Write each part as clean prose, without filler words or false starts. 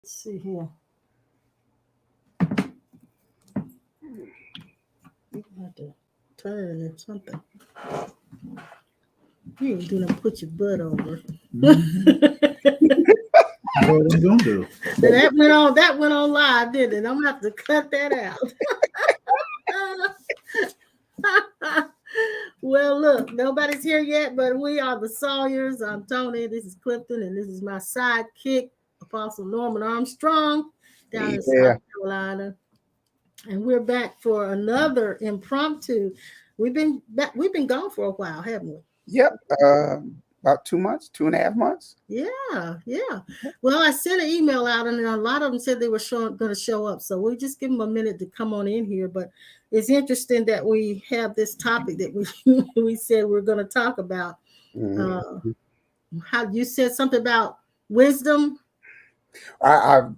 Let's see here. You have to turn or something. You ain't gonna put your butt over. That's what I'm gonna do. That went on. That went on live, didn't it? I'm gonna have to cut that out. Well, look, nobody's here yet, but we are the Sawyers. I'm Tony. This is Clifton, and this is my sidekick, Apostle Norman Armstrong, down in South Carolina. And we're back for another impromptu. We've been gone for a while, haven't we? Yep. About 2 months, 2.5 months. Yeah. Well, I sent an email out, and a lot of them said they were going to show up. So we'll just give them a minute to come on in here. But it's interesting that we have this topic that we said we're going to talk about. How you said something about wisdom. I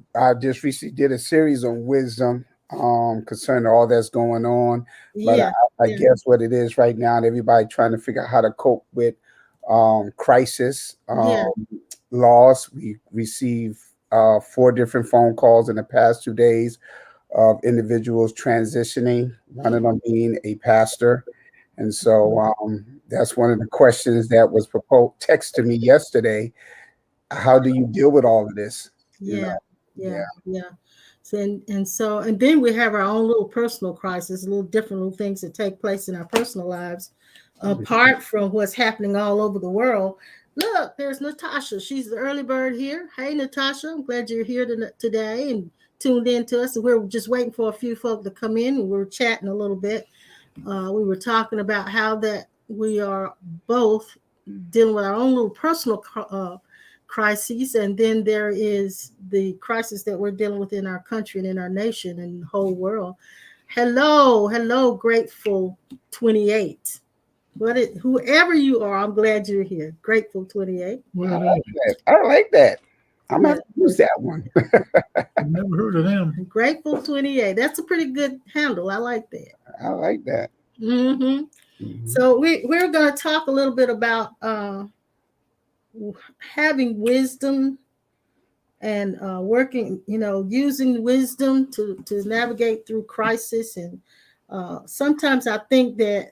just recently did a series on wisdom concerning all that's going on. But I guess what it is right now, and everybody trying to figure out how to cope with crisis, loss. We received 4 different phone calls in the past 2 days of individuals transitioning, one of them being a pastor. And so that's one of the questions that was proposed, text to me yesterday. How do you deal with all of this? Yeah. So, and then we have our own little personal crisis, little different little things that take place in our personal lives, apart from what's happening all over the world. Look, there's Natasha. She's the early bird here. Hey, Natasha, I'm glad you're here today and tuned in to us. And we're just waiting for a few folk to come in. And we're chatting a little bit. We were talking about how that we are both dealing with our own little personal crises, and then there is the crisis that we're dealing with in our country and in our nation and the whole world. Hello, Grateful 28. Whoever you are, I'm glad you're here. Grateful 28. Well, I like that. I'm going to use that one. I've never heard of them. Grateful 28. That's a pretty good handle. I like that. I like that. So we're going to talk a little bit about having wisdom and working, using wisdom to navigate through crisis. And sometimes I think that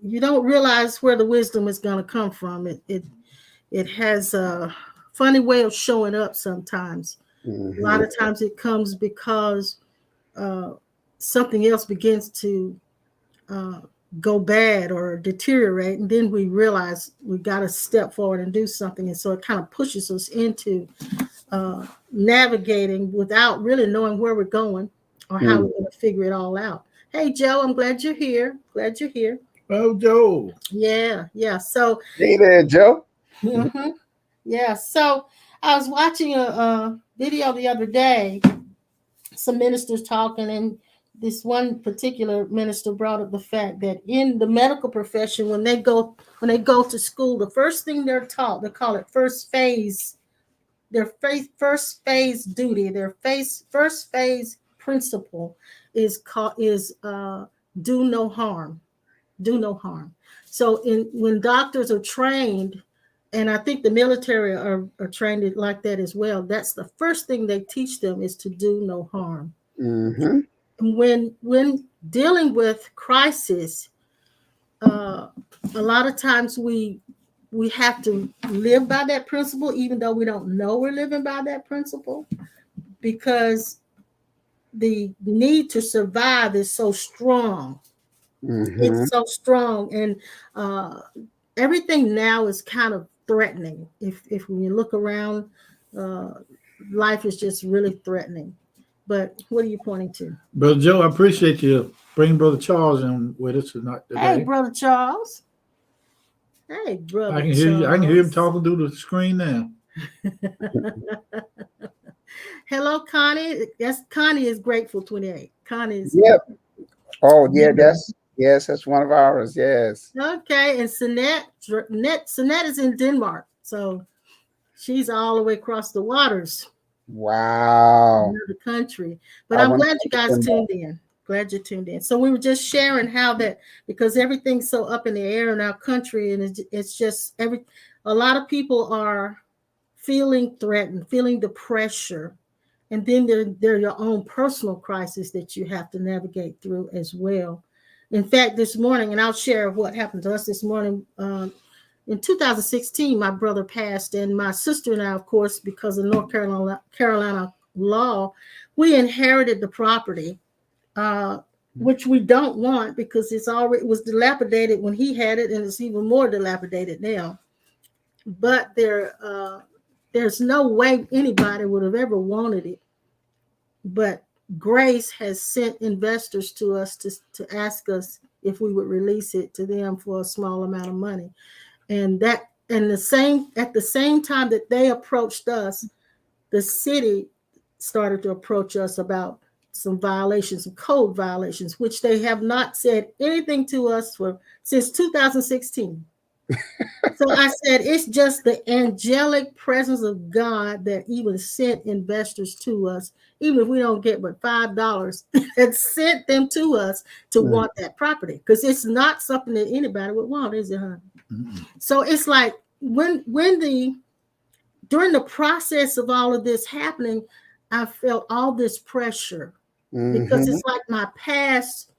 you don't realize where the wisdom is going to come from. It has a funny way of showing up sometimes. A lot of times it comes because something else begins to go bad or deteriorate, and then we realize we got to step forward and do something. And so it kind of pushes us into navigating without really knowing where we're going or how we're going to figure it all out. Hey, Joe, I'm glad you're here. Oh, Joe. Yeah. So Hey there, Joe. Yeah. So I was watching a video the other day, some ministers talking, and this one particular minister brought up the fact that in the medical profession, when they go to school, the first thing they're taught, they call it first phase, their first phase duty, their first phase principle is do no harm. Do no harm. So when doctors are trained, and I think the military are trained like that as well, that's the first thing they teach them is to do no harm. When dealing with crisis, a lot of times we have to live by that principle, even though we don't know we're living by that principle, because the need to survive is so strong. It's so strong, and everything now is kind of threatening. If when you look around, life is just really threatening. But what are you pointing to? Brother Joe, I appreciate you bringing Brother Charles in with us tonight. Hey, Brother Charles. Hey, Brother I can Charles. hear him talking through the screen now. Hello, Connie. Connie is Grateful 28. Connie is. Yep. Oh, yeah, that's one of ours. Yes. Okay, and Sinette is in Denmark, so she's all the way across the waters. Wow. Another country. But I'm glad you guys tuned in. Glad you tuned in. So we were just sharing how that, because everything's so up in the air in our country, and it's just a lot of people are feeling threatened, feeling the pressure. And then there are your own personal crisis that you have to navigate through as well. In fact, this morning, and I'll share what happened to us this morning. In 2016, my brother passed, and my sister and I, of course, because of North Carolina law, we inherited the property, which we don't want because it was dilapidated when he had it, and it's even more dilapidated now. But there's no way anybody would have ever wanted it. But Grace has sent investors to us to ask us if we would release it to them for a small amount of money. And at the same time that they approached us, the city started to approach us about some violations, some code violations, which they have not said anything to us since 2016. So I said, it's just the angelic presence of God that even sent investors to us, even if we don't get but $5, that sent them to us to want that property, because it's not something that anybody would want, is it, honey? Mm-hmm. So it's like during the process of all of this happening, I felt all this pressure because it's like my past.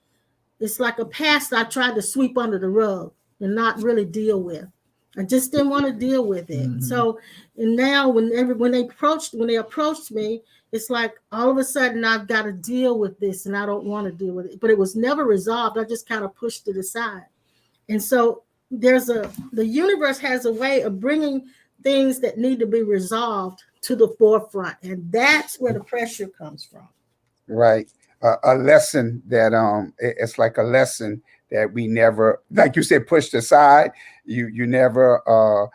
It's like a past I tried to sweep under the rug and not really deal with. I just didn't want to deal with it. Mm-hmm. So, and now when they approached me, it's like all of a sudden I've got to deal with this, and I don't want to deal with it. But it was never resolved. I just kind of pushed it aside. And so the universe has a way of bringing things that need to be resolved to the forefront, and that's where the pressure comes from. Right. A lesson that it's like a lesson that we never, like you said, pushed aside. You never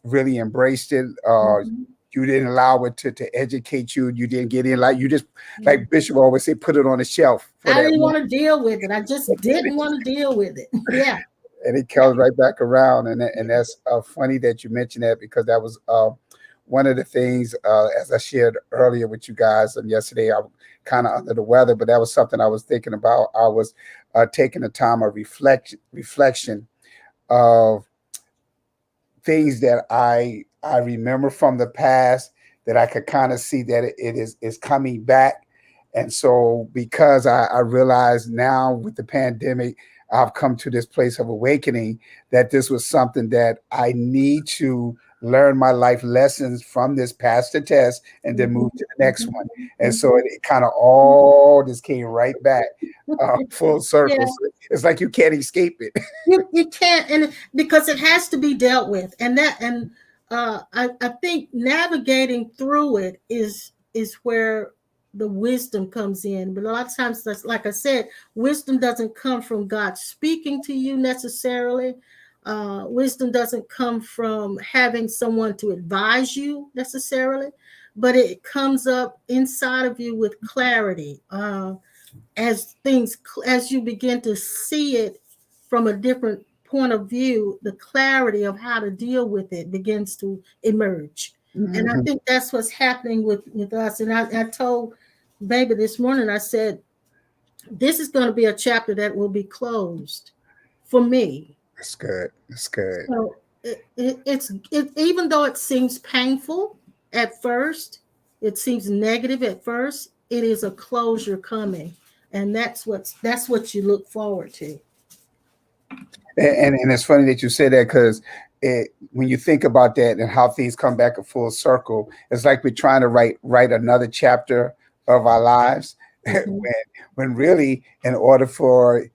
really embraced it. You didn't allow it to educate you. You didn't get in, like you just, like Bishop always say, put it on the shelf. I didn't want to deal with it. I just didn't want to deal with it. Yeah. And it comes right back around. And that's funny that you mentioned that, because that was one of the things, as I shared earlier with you guys yesterday, I was kind of under the weather, but that was something I was thinking about. I was taking the time of reflection of things that I remember from the past that I could kind of see that it is coming back. And so because I realize now with the pandemic, I've come to this place of awakening that this was something that I need to learn my life lessons from this, pass the test, and then move to the next one. And so it kind of all just came right back full circle. Yeah. So it's like you can't escape it. You can't, and because it has to be dealt with. And I think navigating through it is where the wisdom comes in. But a lot of times, that's, like I said, wisdom doesn't come from God speaking to you necessarily. Wisdom doesn't come from having someone to advise you necessarily, but it comes up inside of you with clarity. As you begin to see it from a different point of view, the clarity of how to deal with it begins to emerge. Mm-hmm. And I think that's what's happening with us. And I told Baby this morning, I said, this is going to be a chapter that will be closed for me. That's good. That's good. So it's even though it seems painful at first, it seems negative at first, it is a closure coming. And that's what you look forward to. And it's funny that you say that, because when you think about that and how things come back a full circle, it's like we're trying to write another chapter of our lives, when really, in order for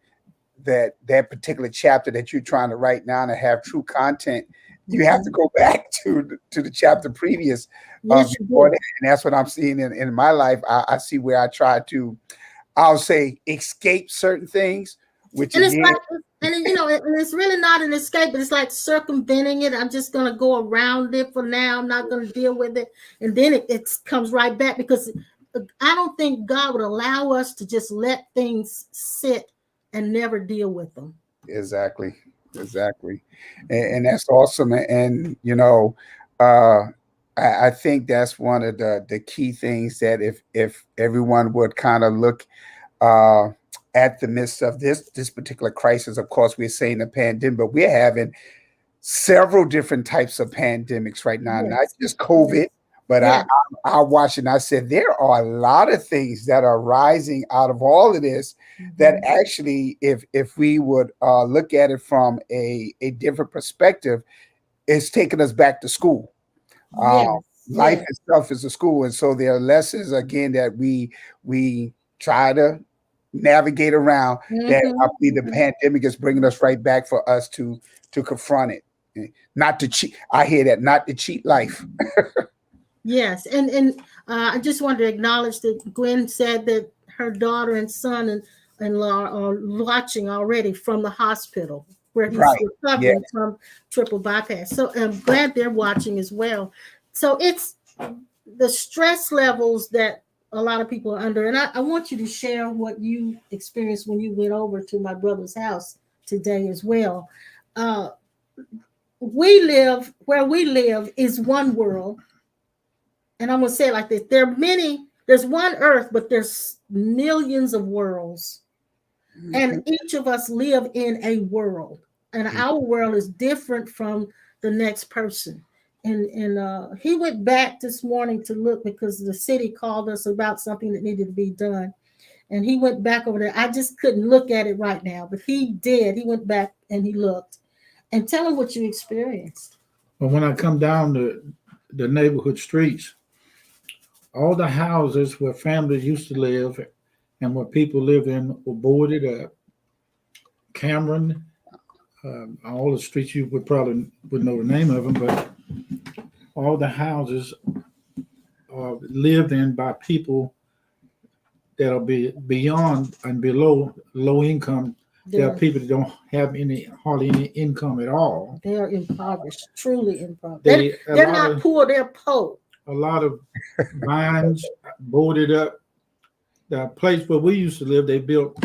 that particular chapter that you're trying to write now to have true content, you have to go back to the chapter previous. Yes, before that. And that's what I'm seeing in my life. I see where I try to, I'll say, escape certain things, which and again, it's really not an escape, but it's like circumventing it. I'm just going to go around it for now. I'm not going to deal with it. And then it comes right back, because I don't think God would allow us to just let things sit and never deal with them. Exactly. And that's awesome. And, I think that's one of the key things, that if everyone would kind of look at the midst of this particular crisis, of course, we're saying the pandemic, but we're having several different types of pandemics right now, not Yes. just COVID, but Yeah. I watched and I said there are a lot of things that are rising out of all of this that actually, if we would look at it from a different perspective, it's taking us back to school. Yes. Life Yes. itself is a school, and so there are lessons again that we try to navigate around. That I believe the pandemic is bringing us right back for us to confront it, not to cheat. I hear that, not to cheat life. Yes, and I just wanted to acknowledge that Gwen said that her daughter and son-in-law are watching already from the hospital where he's Right. Yeah. recovering from triple bypass. So I'm glad they're watching as well. So it's the stress levels that a lot of people are under. And I want you to share what you experienced when you went over to my brother's house today as well. Uh, where we live is one world, and I'm going to say it like this. There's one earth, but there's millions of worlds. And each of us live in a world. And our world is different from the next person. And he went back this morning to look because the city called us about something that needed to be done. And he went back over there. I just couldn't look at it right now, but he did. He went back and he looked. And tell him what you experienced. But when I come down the neighborhood streets, all the houses where families used to live and where people lived in were boarded up. Cameron, all the streets you would probably would know the name of them, but all the houses are lived in by people that'll be beyond and below low income. There are people that don't have hardly any income at all. They are impoverished, truly impoverished. They're not poor, they're poor. A lot of vines boarded up. The place where we used to live, they built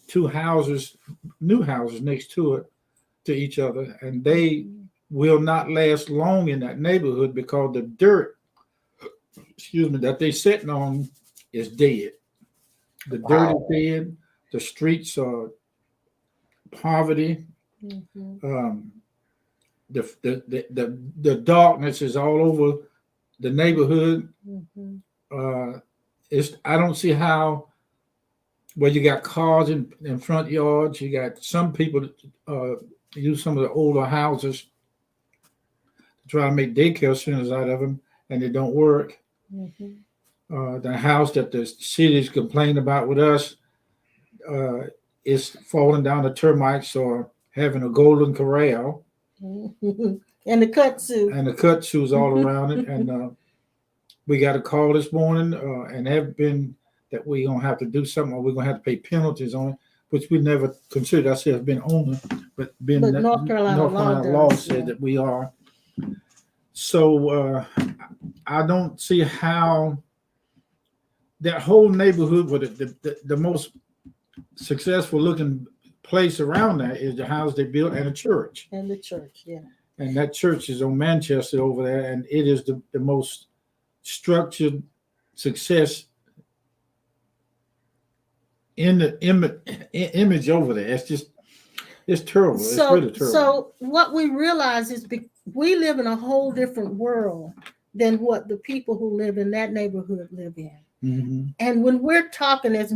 two houses, new houses next to each other, and they will not last long in that neighborhood because the dirt, that they sitting on is dead. The dirt is dead. The streets are poverty. The darkness is all over the neighborhood. I don't see how. Well, you got cars in front yards. You got some people use some of the older houses to try to make daycare centers out of them, and it don't work. The house that the cities complain about with us is falling down the termites or having a golden corral. And the kudzu. And the kudzu's all around it. And we got a call this morning and have been that we're going to have to do something or we're going to have to pay penalties on it, which we never considered ourselves being owner, but North Carolina law said that we are. So I don't see how that whole neighborhood with the most successful looking place around that is the house they built and a church. And the church, yeah. And that church is on Manchester over there, and it is the most structured success in the image over there. It's terrible. It's really terrible. So what we realize is we live in a whole different world than what the people who live in that neighborhood live in. And when we're talking as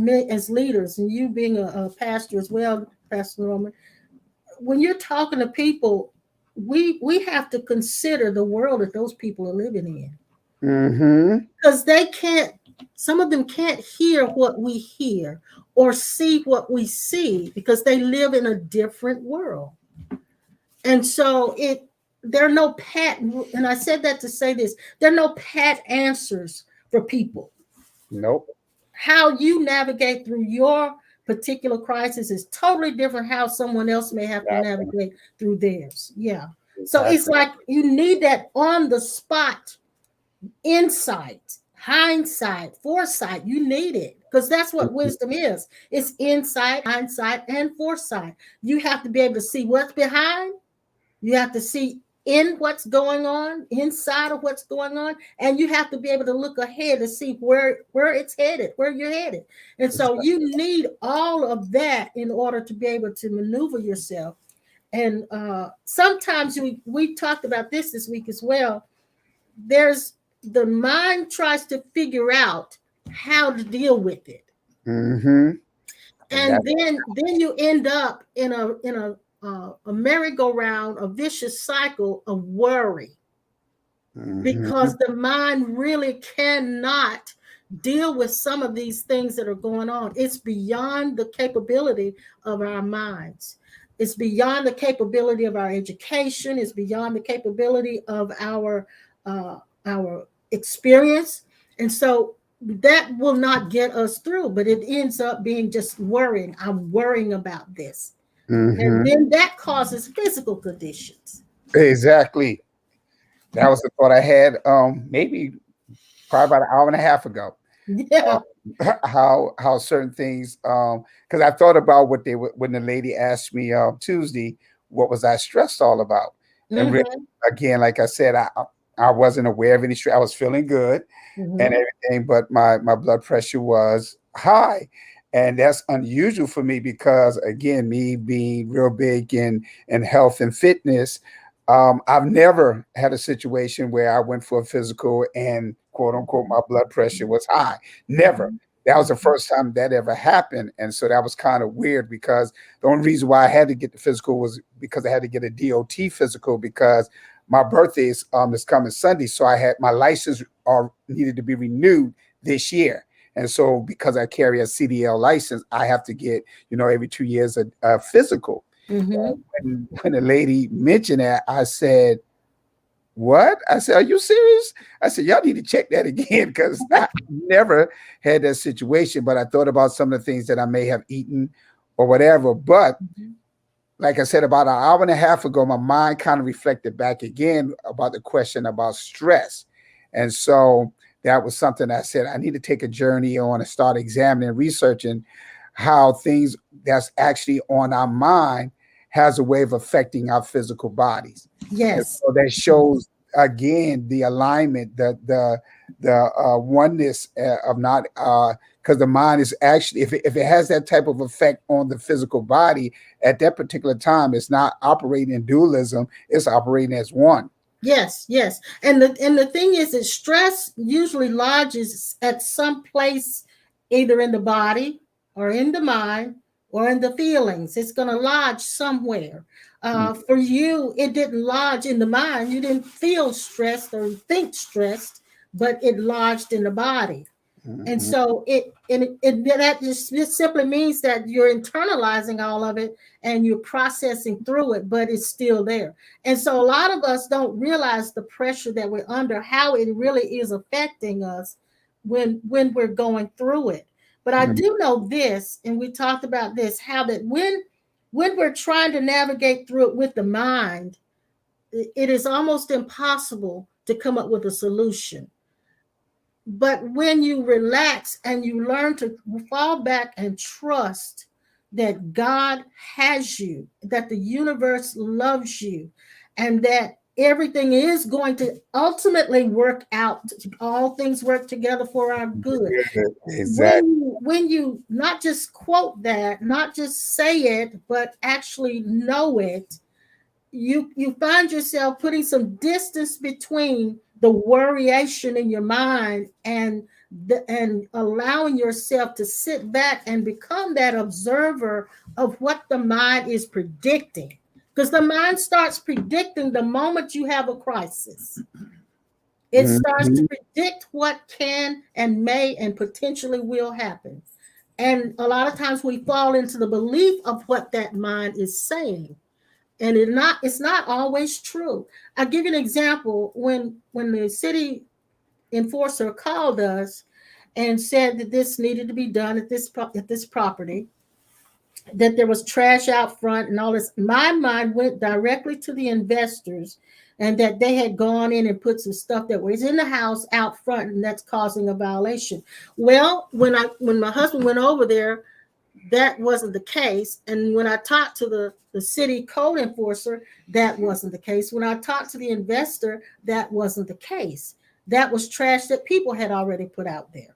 leaders, and you being a pastor as well, Pastor Norman, when you're talking to people, we have to consider the world that those people are living in. Because some of them can't hear what we hear or see what we see because they live in a different world. And so there are no pat, and I said that to say this, there are no pat answers for people. Nope. How you navigate through your particular crisis is totally different how someone else may have to navigate through theirs. Yeah. So it's like you need that on the spot insight, hindsight, foresight. You need it because that's what wisdom is. It's insight, hindsight, and foresight. You have to be able to see what's behind. You have to see in what's going on, inside of what's going on, and you have to be able to look ahead to see where it's headed, where you're headed. And so you need all of that in order to be able to maneuver yourself. And sometimes we talked about this week as well. There's the mind tries to figure out how to deal with it, Mm-hmm. And and then you end up in a merry-go-round, a vicious cycle of worry, mm-hmm. because the mind really cannot deal with some of these things that are going on. It's beyond the capability of our minds. It's beyond the capability of our education. It's beyond the capability of our experience. And so that will not get us through, but it ends up being just worrying. I'm worrying about this. And Mm-hmm. then that causes physical conditions. Exactly. That was the thought I had. Maybe probably about an hour and a half ago. Yeah. How certain things. Because I thought about what when the lady asked me Tuesday, what was I stressed all about? And really, Mm-hmm. again, like I said, I wasn't aware of any stress. I was feeling good and Mm-hmm. everything, but my blood pressure was high. And that's unusual for me because, again, me being real big in health and fitness, I've never had a situation where I went for a physical and quote unquote my blood pressure was high. Never. That was the first time that ever happened. And so that was kind of weird because the only reason why I had to get the physical was because I had to get a DOT physical because my birthday is coming Sunday. So I had my license needed to be renewed this year. And so because I carry a CDL license, I have to get, every 2 years a physical. Mm-hmm. When the lady mentioned that, I said, what? I said, are you serious? I said, y'all need to check that again because I never had that situation. But I thought about some of the things that I may have eaten or whatever. But like I said, about an hour and a half ago, my mind kind of reflected back again about the question about stress. And so that was something I said, I need to take a journey on and start examining, researching how things that's actually on our mind has a way of affecting our physical bodies. And Yes. so that shows again the alignment, the oneness of not because the mind is actually if it has that type of effect on the physical body at that particular time, it's not operating in dualism, it's operating as one. Yes, yes. And the thing is that stress usually lodges at some place, either in the body or in the mind or in the feelings. It's going to lodge somewhere. For you, it didn't lodge in the mind. You didn't feel stressed or think stressed, but it lodged in the body. And Mhm. so that just simply means that you're internalizing all of it and you're processing through it, but it's still there. And so a lot of us don't realize the pressure that we're under, how it really is affecting us when we're going through it. But I Mhm. do know this, and we talked about this, how that when we're trying to navigate through it with the mind, it is almost impossible to come up with a solution. But when you relax and you learn to fall back and trust that God has you, that the universe loves you, and that everything is going to ultimately work out, all things work together for our good. Good. Exactly. When you not just quote that, not just say it, but actually know it, you find yourself putting some distance between the worryation in your mind and allowing yourself to sit back and become that observer of what the mind is predicting, because the mind starts predicting the moment you have a crisis. It starts to Mhm. predict what can and may and potentially will happen, and a lot of times we fall into the belief of what that mind is saying, and it's not always true. I'll give you an example. When the city enforcer called us and said that this needed to be done at this property, that there was trash out front and all this, my mind went directly to the investors, and that they had gone in and put some stuff that was in the house out front, and that's causing a violation. Well, when my husband went over there, that wasn't the case. And when I talked to the city code enforcer, that wasn't the case. When I talked to the investor, that wasn't the case. That was trash that people had already put out there.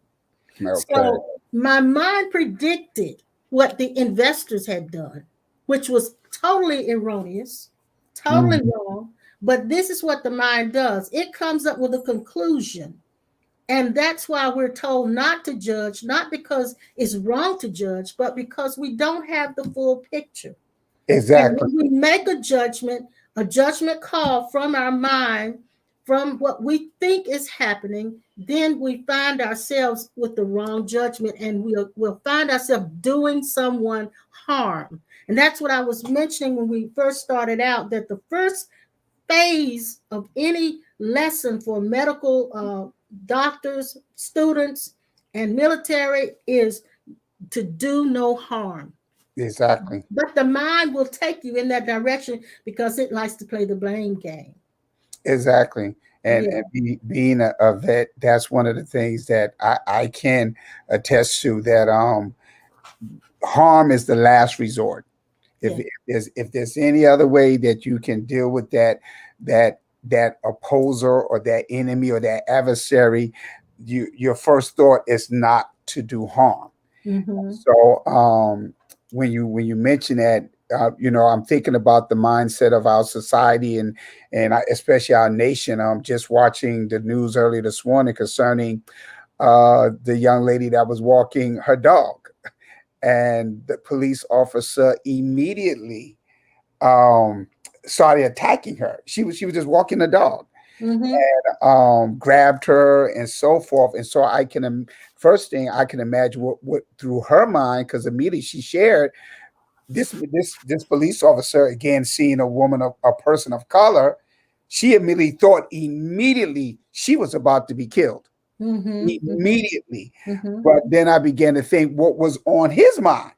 Okay. So my mind predicted what the investors had done. which was totally erroneous, totally wrong. But this is what the mind does. It comes up with a conclusion. And that's why we're told not to judge, not because it's wrong to judge, but because we don't have the full picture. And Exactly. when we make a judgment call from our mind, from what we think is happening, then we find ourselves with the wrong judgment, and we'll find ourselves doing someone harm. And that's what I was mentioning when we first started out, that the first phase of any lesson for medical doctors, students, and military is to do no harm. Exactly. But the mind will take you in that direction because it likes to play the blame game. Exactly. Yeah. Being a vet, that's one of the things that I can attest to, that harm is the last resort. Yeah. If there's any other way that you can deal with that opposer or that enemy or that adversary, your first thought is not to do harm. Mm-hmm. So when you mention that, I'm thinking about the mindset of our society and especially our nation. Just watching the news early this morning concerning the young lady that was walking her dog, and the police officer immediately um, started attacking her. She was just walking the dog, Mm-hmm. grabbed her and so forth. And so first thing I can imagine what through her mind, because immediately she shared this police officer, again seeing a person of color, she immediately thought she was about to be killed Mm-hmm. immediately. Mm-hmm. But then I began to think what was on his mind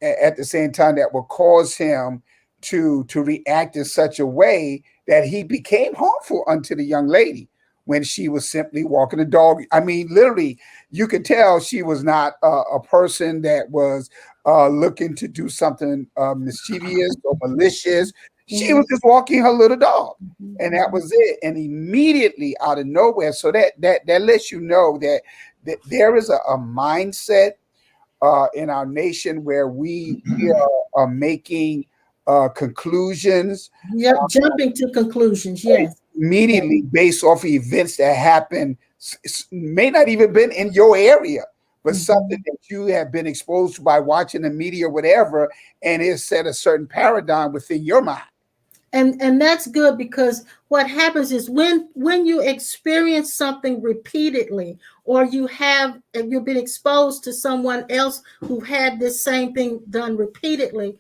at the same time that would cause him to react in such a way that he became harmful unto the young lady when she was simply walking the dog. I mean, literally, you could tell she was not a person that was looking to do something mischievous or malicious. She Mm-hmm. was just walking her little dog, and that Mm-hmm. was it. And immediately out of nowhere, so that lets you know that there is a mindset in our nation where we are making conclusions Yep. Jumping to conclusions. Yes. Yes. immediately based off of events that happen, may not even been in your area, but something Mm-hmm. that you have been exposed to by watching the media or whatever, and it set a certain paradigm within your mind. And that's good, because what happens is when you experience something repeatedly, or you've been exposed to someone else who had this same thing done repeatedly,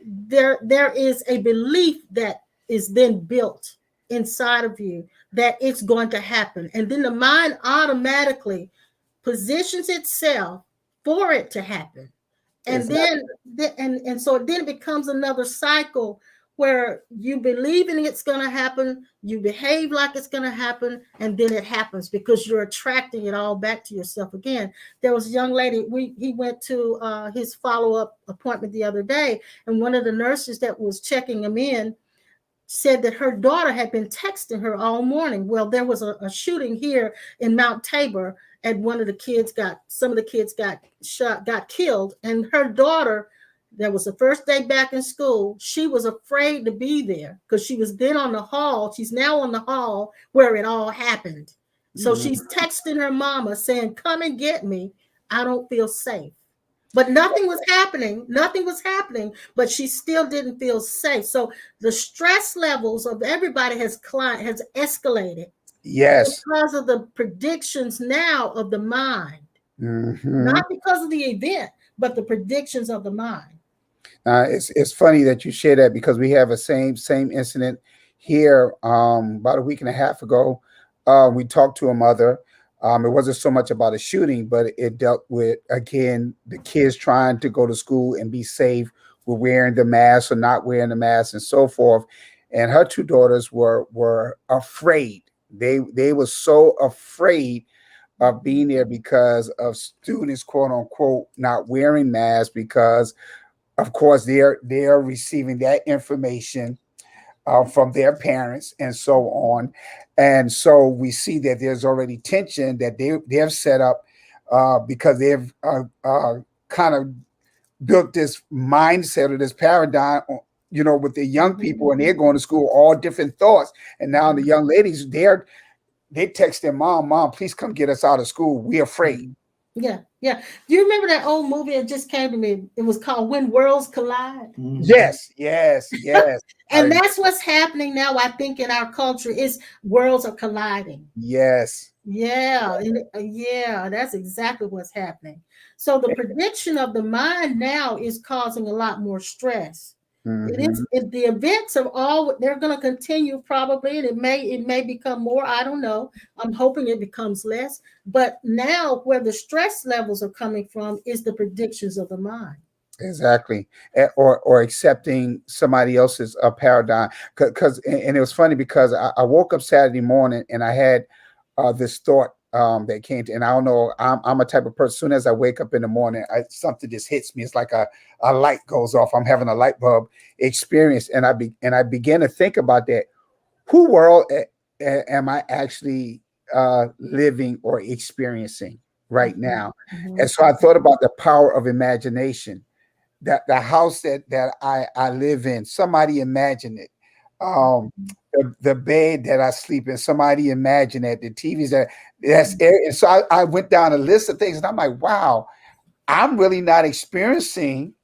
there is a belief that is then built inside of you that it's going to happen, and then the mind automatically positions itself for it to happen. And Exactly. then and so then it becomes another cycle where you believe in it's going to happen, you behave like it's going to happen, and then it happens because you're attracting it all back to yourself again. There was a young lady, he went to his follow-up appointment the other day, and one of the nurses that was checking him in said that her daughter had been texting her all morning. Well, there was a shooting here in Mount Tabor, and some of the kids got shot, got killed, and her daughter, that was the first day back in school, she was afraid to be there because she was then on the hall. She's now on the hall where it all happened. So Mhm. she's texting her mama saying, "Come and get me. I don't feel safe." But nothing was happening, but she still didn't feel safe. So the stress levels of everybody has escalated Yes. because of the predictions now of the mind, Hmm. not because of the event, but the predictions of the mind. It's funny that you share that, because we have a same incident here about a week and a half ago. We talked to a mother. It wasn't so much about a shooting, but it dealt with, again, the kids trying to go to school and be safe with wearing the mask or not wearing the mask and so forth. And her two daughters were afraid. They were so afraid of being there because of students, quote unquote, not wearing masks, because of course they're receiving that information from their parents and so on. And so we see that there's already tension that they have set up because they've kind of built this mindset or this paradigm, with the young people, and they're Mhm. going to school, all different thoughts. And now the young ladies, they text their mom, please come get us out of school. We're afraid. Yeah, yeah. Do you remember that old movie that just came to me? It was called When Worlds Collide. Yes, yes, yes. And that's what's happening now, I think, in our culture is worlds are colliding. Yes. Yeah, yeah, that's exactly what's happening. So the prediction of the mind now is causing a lot more stress. Mm-hmm. The events are all they're going to continue probably, and it may become more. I don't know. I'm hoping it becomes less. But now, where the stress levels are coming from is the predictions of the mind. Exactly. Or accepting somebody else's paradigm. Because and it was funny because I woke up Saturday morning and I had this thought that came to, and I don't know, I'm a type of person. As soon as I wake up in the morning, something just hits me. It's like a light goes off. I'm having a light bulb experience, and I began to think about that. Who world am I actually living or experiencing right now? Mhm. And so I thought about the power of imagination. That the house that I live in, somebody imagine it. Um, the bed that I sleep in, somebody imagine it. The TVs that's air. And so I went down a list of things, and I'm like, wow, I'm really not experiencing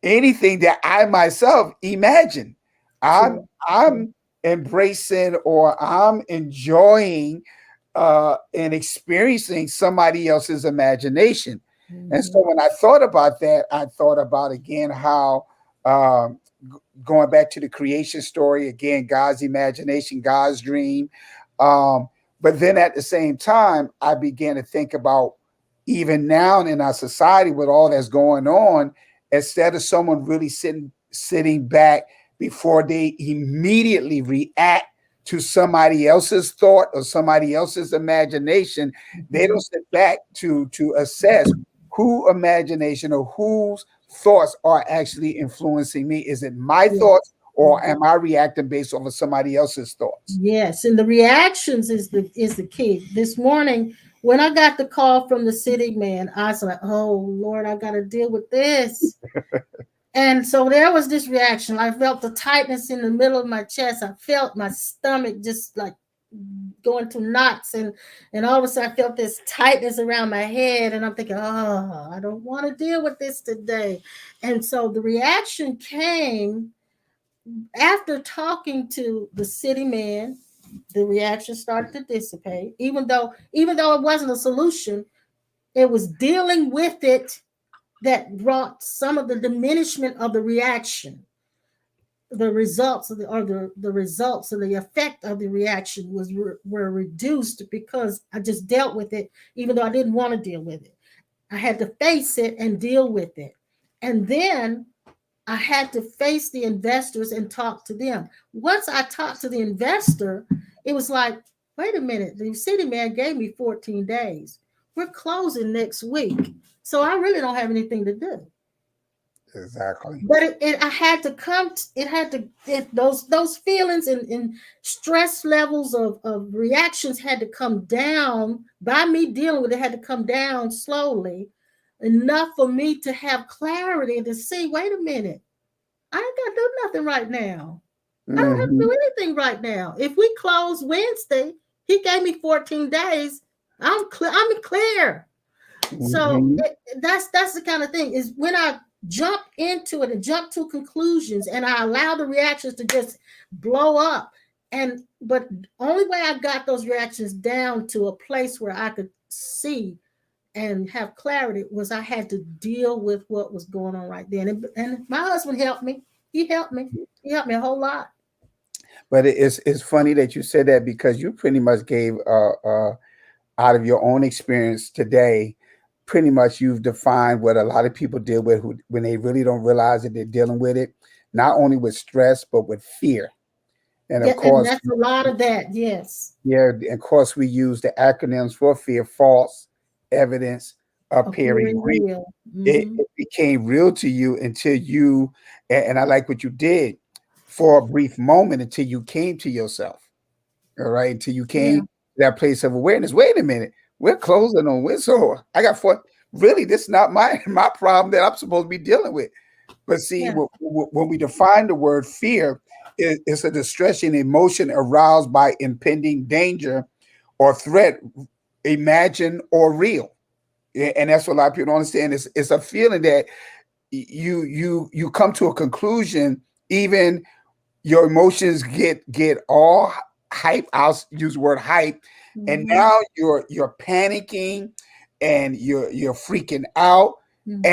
anything that I myself imagine. I'm True. True. I'm embracing or I'm enjoying and experiencing somebody else's imagination. And so Mhm. when I thought about that, I thought about again how um, going back to the creation story again, God's imagination, God's dream. But then at the same time, I began to think about even now in our society with all that's going on, instead of someone really sitting back before they immediately react to somebody else's thought or somebody else's imagination, they don't Mhm. sit back to assess who imagination or whose thoughts are actually influencing me. Is it my Yeah. thoughts or Mhm. am I reacting based on somebody else's thoughts? Yes, and the reactions is the key. This morning, when I got the call from the city man, I was like, "Oh Lord, I got to deal with this." And so there was this reaction. I felt the tightness in the middle of my chest. I felt my stomach just like going to knots, and all of a sudden I felt this tightness around my head, and I'm thinking, "Oh, I don't want to deal with this today." And so the reaction came after talking to the city man. The reaction started to dissipate, even though it wasn't a solution, it was dealing with it that brought some of the diminishment of the reaction. The results of the results of the effect of the reaction were reduced because I just dealt with it, even though I didn't want to deal with it. I had to face it and deal with it. And then I had to face the investors and talk to them. Once I talked to the investor, it was like, wait a minute, the city man gave me 14 days. We're closing next week. So I really don't have anything to do. Exactly. But I had to come, it had to, those feelings and stress levels of reactions had to come down by me dealing with it, had to come down slowly enough for me to have clarity and to see, wait a minute, I ain't got to do nothing right now. I don't have to Hmm. do anything right now. If we close Wednesday, he gave me 14 days. I'm clear. I'm clear. So Hmm. that's the kind of thing is when I jump into it and jump to conclusions and I allow the reactions to just blow up. But only way I got those reactions down to a place where I could see and have clarity was I had to deal with what was going on right then. And my husband helped me. He helped me. He helped me a whole lot. But it's funny that you said that because you pretty much gave out of your own experience today, pretty much you've defined what a lot of people deal with when they really don't realize that they're dealing with it, not only with stress but with fear. And of Yeah, and course, that's a lot of that. Yes. yeah, and of course we use the acronyms for fear: false evidence appearing Appearing real. real. it, Hmm. it became real to you until you, and I like what you did for a brief moment until you came to yourself. All right, until you came Yeah. to that place of awareness. Wait a minute, we're closing on Windsor. I got four. really, this is not my problem that I'm supposed to be dealing with. But see, Yeah. when we define the word fear, it's a distressing emotion aroused by impending danger or threat, imagined or real. And that's what a lot of people don't understand. It's a feeling that you come to a conclusion, even your emotions get all hype. I'll use the word hype, and Mm-hmm. now you're panicking and you're freaking out, and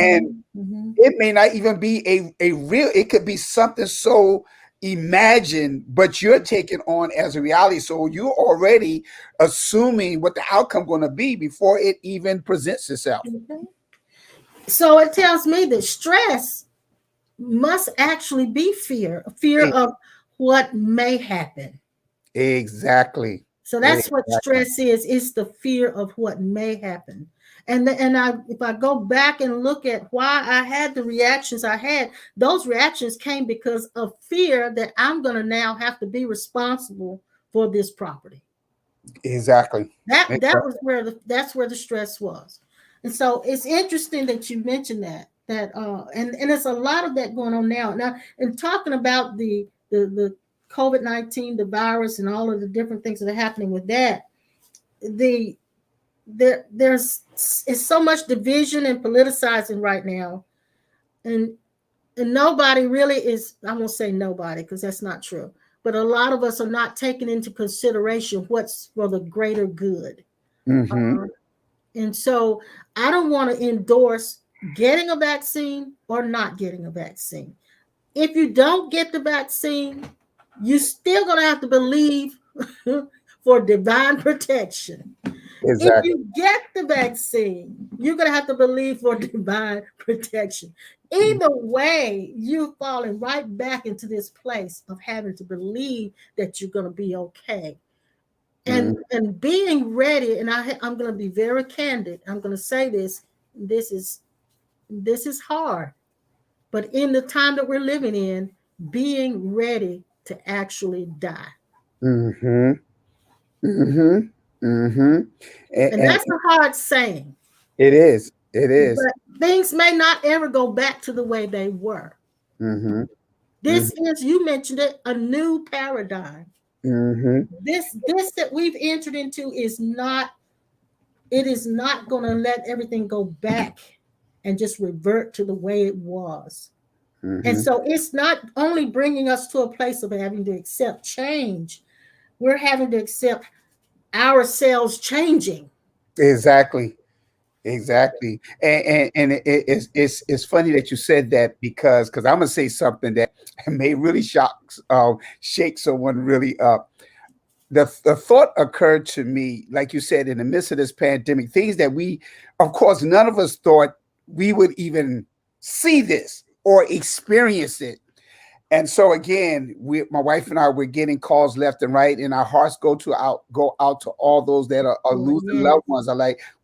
Mm-hmm. Mm-hmm. it may not even be a real. It could be something so imagined, but you're taking on as a reality. So you're already assuming what the outcome going to be before it even presents itself. Okay. So it tells me that stress must actually be fear E- of what may happen. Exactly. So that's what Exactly. stress is. It's the fear of what may happen. And if I go back and look at why I had the reactions I had, those reactions came because of fear that I'm going to now have to be responsible for this property. Exactly. That was where that's where the stress was. And so it's interesting that you mentioned and there's a lot of that going on now and talking about the COVID-19, the virus, and all of the different things that are happening with that. The there's it's so much division and politicizing right now, and nobody really is. I won't say nobody because that's not true, but a lot of us are not taking into consideration what's for the greater good. Mm-hmm. uh, and so I don't want to endorse getting a vaccine or not getting a vaccine. If you don't get the vaccine, you're still going to have to believe for divine protection. If Exactly. you get the vaccine, you're going to have to believe for divine protection. Either way, you're falling right back into this place of having to believe that you're going to be okay. Mm-hmm. And being ready, and I'm going to be very candid. I'm going to say this is this is hard, but in the time that we're living in, being ready to actually die. Mm-hmm. Mm-hmm. Mm-hmm. And And that's a hard saying, it is. It is. but things may not ever go back to the way they were. Mm-hmm. This is, you mentioned it, a new paradigm. Mm-hmm. This that we've entered into is not, it is not going to let everything go back and just revert to the way it was. And Mm-hmm. so it's not only bringing us to a place of having to accept change, we're having to accept ourselves changing. Exactly. Exactly. And it's funny that you said that because I'm gonna say something that may really shake someone really up. The thought occurred to me, like you said, in the midst of this pandemic, things that we, of course, none of us thought we would even see this or experience it. And so again, my wife and I were getting calls left and right, and our hearts go out to all those that are Oh, losing yes. loved ones.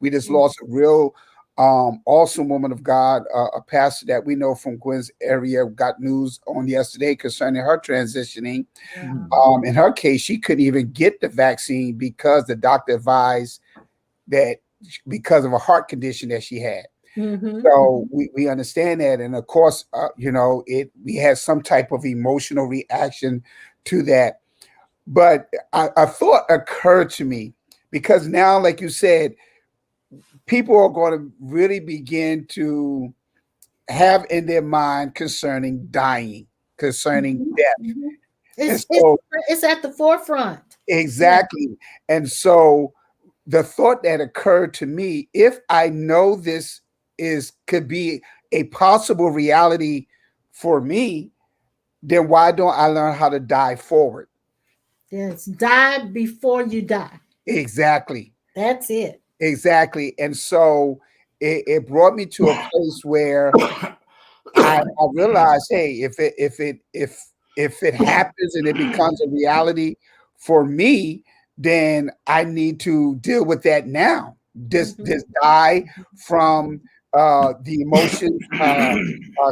We just lost a real awesome woman of God, a pastor that we know from Gwen's area. Got news on yesterday concerning her transitioning. Yeah. In her case, she couldn't even get the vaccine because the doctor advised that because of a heart condition that she had. So we understand that, and of course, we had some type of emotional reaction to that. But a thought occurred to me because now, like you said, people are going to really begin to have in their mind concerning dying, concerning Mhm, death, mhm. and It's so it's at the forefront. Yeah. exactly, and so the thought that occurred to me, if I know this is could be a possible reality for me, then why don't I learn how to die forward? Yes. Die before you die. Exactly. That's it. Exactly. And so it brought me to a place where I realized, hey, if it happens and it becomes a reality for me, then I need to deal with that now. Just Mhm. die from the emotions,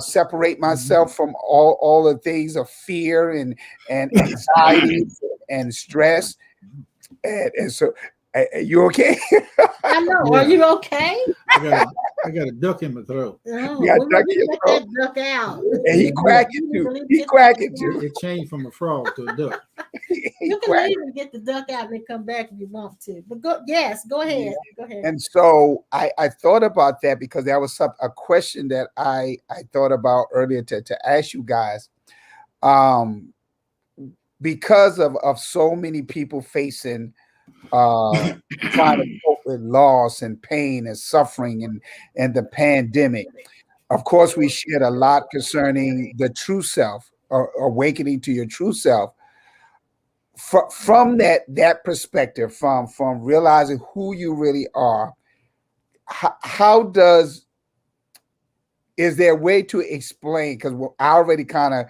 separate myself from all the things of fear and anxiety and stress. And so, you okay? I know. Are Yeah, you okay? I got I got a duck in my throat. Oh, You got well, duck you in your get throat? that duck out. And he cracking You need to too. leave- He get the cracking duck too. out. It changed from a frog to a duck. He You can cracking. leave and get the duck out and then come back if you want to. But go, yes, go Yeah. ahead. Go ahead. And so I thought about that because that was a question that I thought about earlier to ask you guys. Um, because of so many people facing trying to cope with loss and pain and suffering and the pandemic. Of course, we shared a lot concerning the true self, or awakening to your true self. From that perspective, from realizing who you really are, how does is there a way to explain? Because I already kind of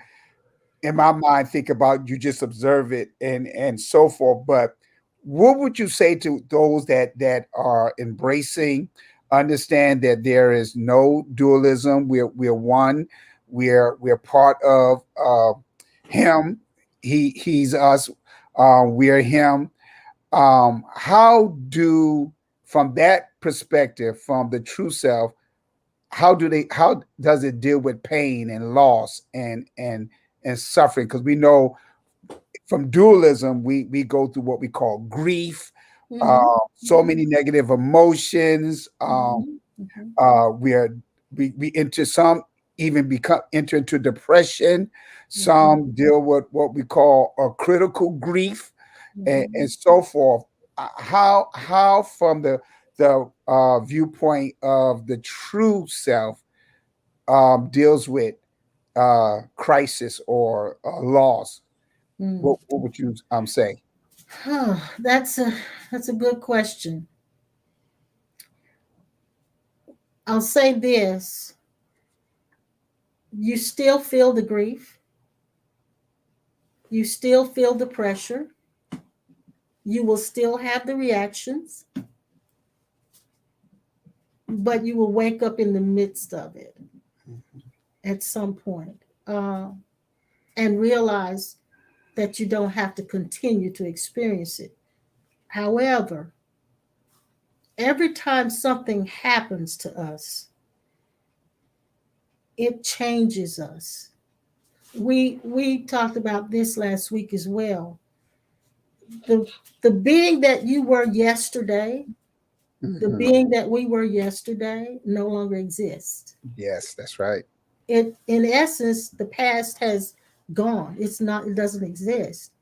in my mind think about you just observe it and so forth. But what would you say to those that are embracing, understand that there is no dualism? We're one. We're part of him. He's us. We're him. How do from that perspective, from the true self, how does it deal with pain and loss and suffering? Because we know from dualism we go through what we call grief, Mhm, so many negative emotions. mhm, mhm, We are we enter some even become enter into depression. mhm, Some deal with what we call a critical grief and mhm, so forth. How from the viewpoint of the true self deals with crisis or loss? mhm. What would you say? Huh, that's a good question. I'll say this: you still feel the grief, you still feel the pressure, you will still have the reactions, but you will wake up in the midst of it at some point, and realize that you don't have to continue to experience it. However, every time something happens to us, it changes us. We talked about this last week as well. The the being that you were yesterday, the Mhm. being that we were yesterday no longer exists. Yes, that's right. It in essence, the past has gone. It doesn't exist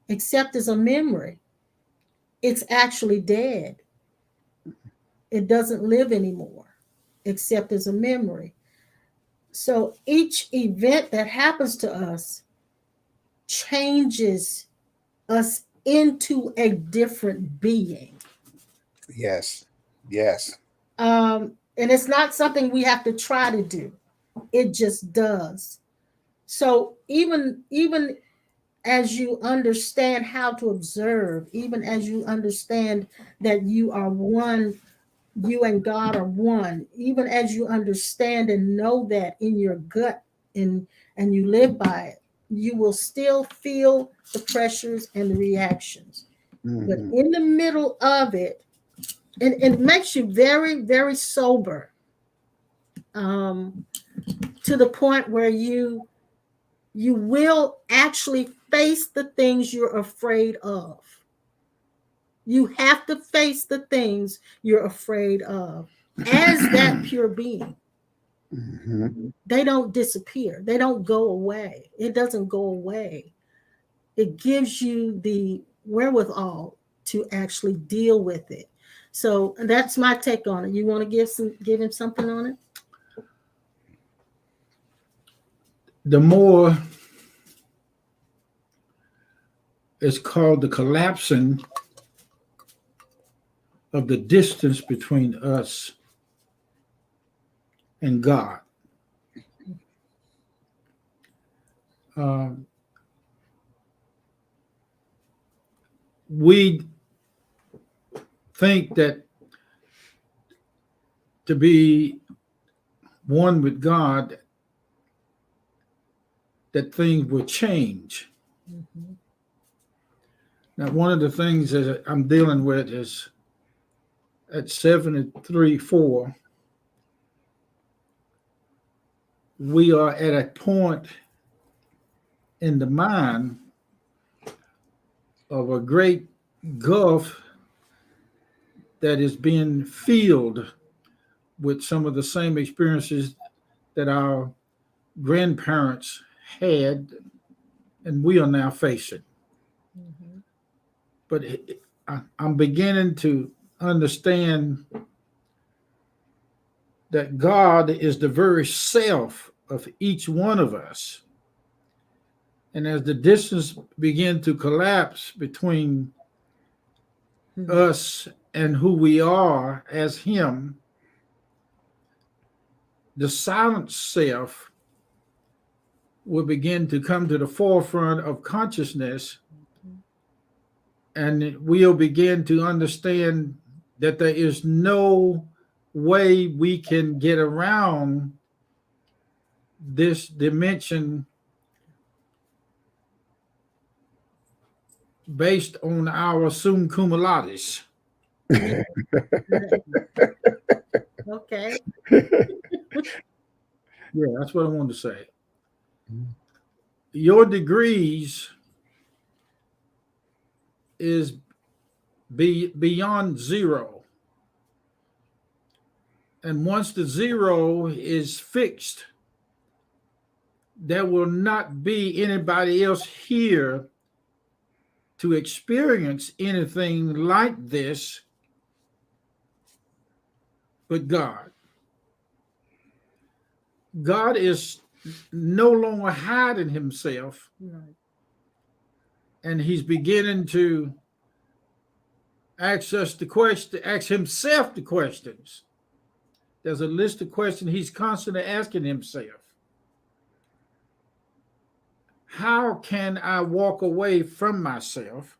except as a memory. It's actually dead. It doesn't live anymore except as a memory. So each event that happens to us changes us into a different being. Yes, yes, And it's not something we have to try to do. It just does. So even as you understand how to observe, even as you understand that you are one, you and God are one, even as you understand and know that in your gut and you live by it, you will still feel the pressures and the reactions. But hmm in the middle of it, and it makes you very, very sober, um, to the point where you will actually face the things you're afraid of. You have to face the things you're afraid of as that pure being. hmm They don't disappear, they don't go away. It doesn't go away. It gives you the wherewithal to actually deal with it. So that's my take on it. You want to give him something on it? The more it's called the collapsing of the distance between us and God. Um, we think that to be one with God, that things will change. Mhm. Now, one of the things that I'm dealing with is at 73, 4, we are at a point in the mind of a great gulf that is being filled with some of the same experiences that our grandparents had and we are now facing. Mm-hmm. But I'm beginning to understand that God is the very self of each one of us. And as the distance began to collapse between us and who we are as Him, the silent self will begin to come to the forefront of consciousness, and we'll begin to understand that there is no way we can get around this dimension based on our sum cum laudes. Okay. Yeah, that's what I wanted to say. Your degrees is beyond zero. And once the zero is fixed, there will not be anybody else here to experience anything like this but God. God is no longer hiding himself, Right. and he's beginning to ask himself the questions. There's a list of questions he's constantly asking himself. How can I walk away from myself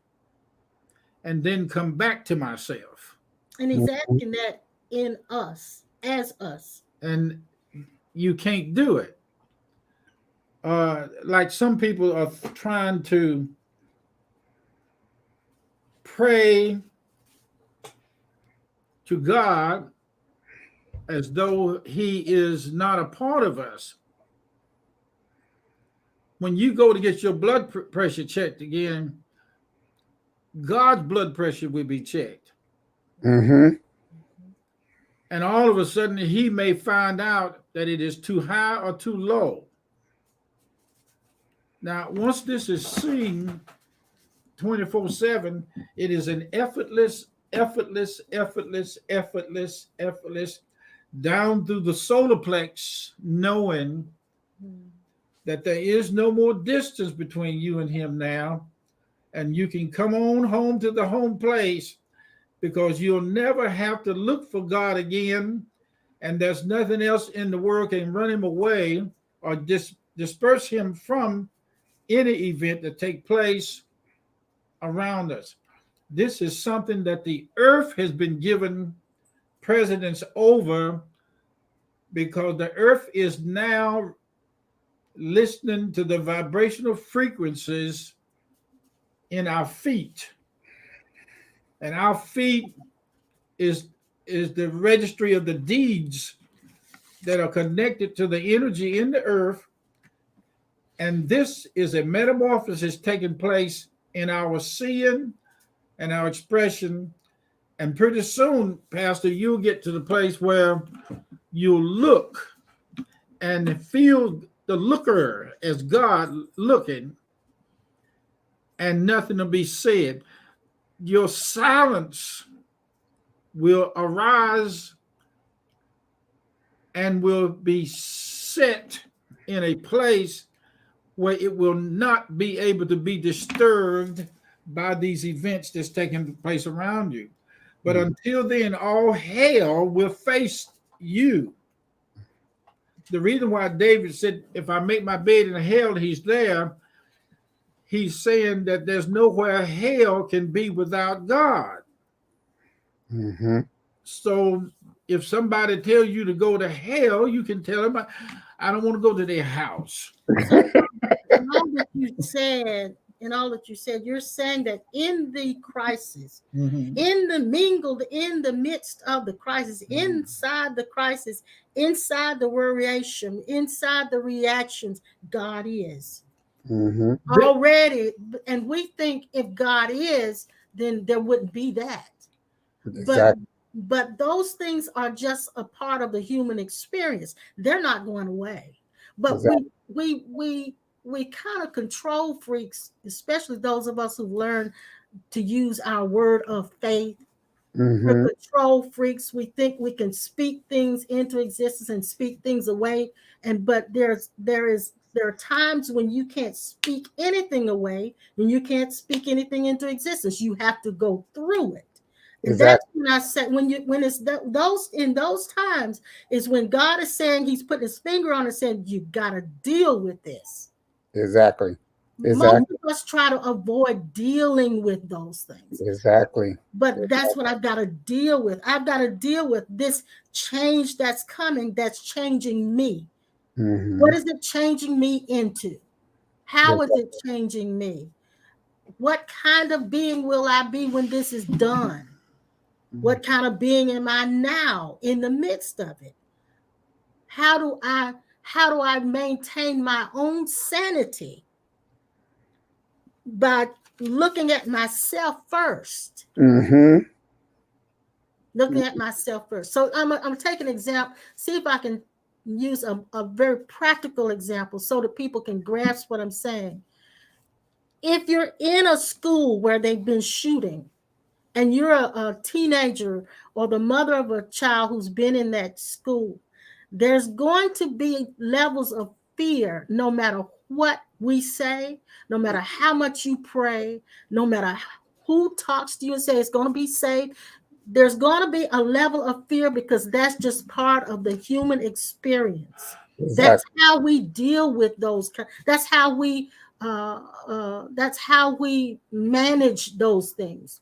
and then come back to myself? And he's asking that in us, as us. And you can't do it. Like some people are trying to pray to God as though he is not a part of us. When you go to get your blood pressure checked again, God's blood pressure will be checked. Mm-hmm. And all of a sudden, he may find out that it is too high or too low. Now, once this is seen 24/7, it is an effortless down through the solar plex, knowing that there is no more distance between you and him now, and you can come on home to the home place because you'll never have to look for God again, and there's nothing else in the world can run him away or disperse him from any event that take place around us. This is something that the earth has been given precedence over, because the earth is now listening to the vibrational frequencies in our feet. And our feet is the registry of the deeds that are connected to the energy in the earth. And this is a metamorphosis taking place in our seeing and our expression. And pretty soon, Pastor, you'll get to the place where you'll look and feel the looker as God looking, and nothing will be said. Your silence will arise and will be set in a place where it will not be able to be disturbed by these events that's taking place around you. But until then, all hell will face you. The reason why David said, if I make my bed in hell, he's there, he's saying that there's nowhere hell can be without God. Mm-hmm. So if somebody tells you to go to hell, you can tell them, I don't want to go to their house. So, now that you said in all that you said. You're saying that in the crisis, Mm-hmm. in the midst of the crisis, inside the crisis, inside the variation, inside the reactions, God is already. And we think if God is, then there wouldn't be that. Exactly. But those things are just a part of the human experience. They're not going away. But Exactly. we kind of control freaks, especially those of us who've learned to use our word of faith. We're control freaks. We think we can speak things into existence and speak things away. But there are times when you can't speak anything away and you can't speak anything into existence. You have to go through it. And that's Exactly. when I said, when it's those in those times is when God is saying, He's putting His finger on it, saying you got to deal with this. Exactly. Most of us try to avoid dealing with those things. Exactly. But that's what I've got to deal with. I've got to deal with this change that's coming, that's changing me. What is it changing me into? How is it changing me? What kind of being will I be when this is done? What kind of being am I now in the midst of it? How do I maintain my own sanity? By looking at myself first. Looking at myself first. So I'm taking an example, see if I can use a very practical example so that people can grasp what I'm saying. If you're in a school where they've been shooting and you're a teenager or the mother of a child who's been in that school, there's going to be levels of fear no matter what we say, no matter how much you pray, no matter who talks to you and say it's going to be safe. There's going to be a level of fear because that's just part of the human experience. Exactly. That's how we deal with those. That's how we manage those things.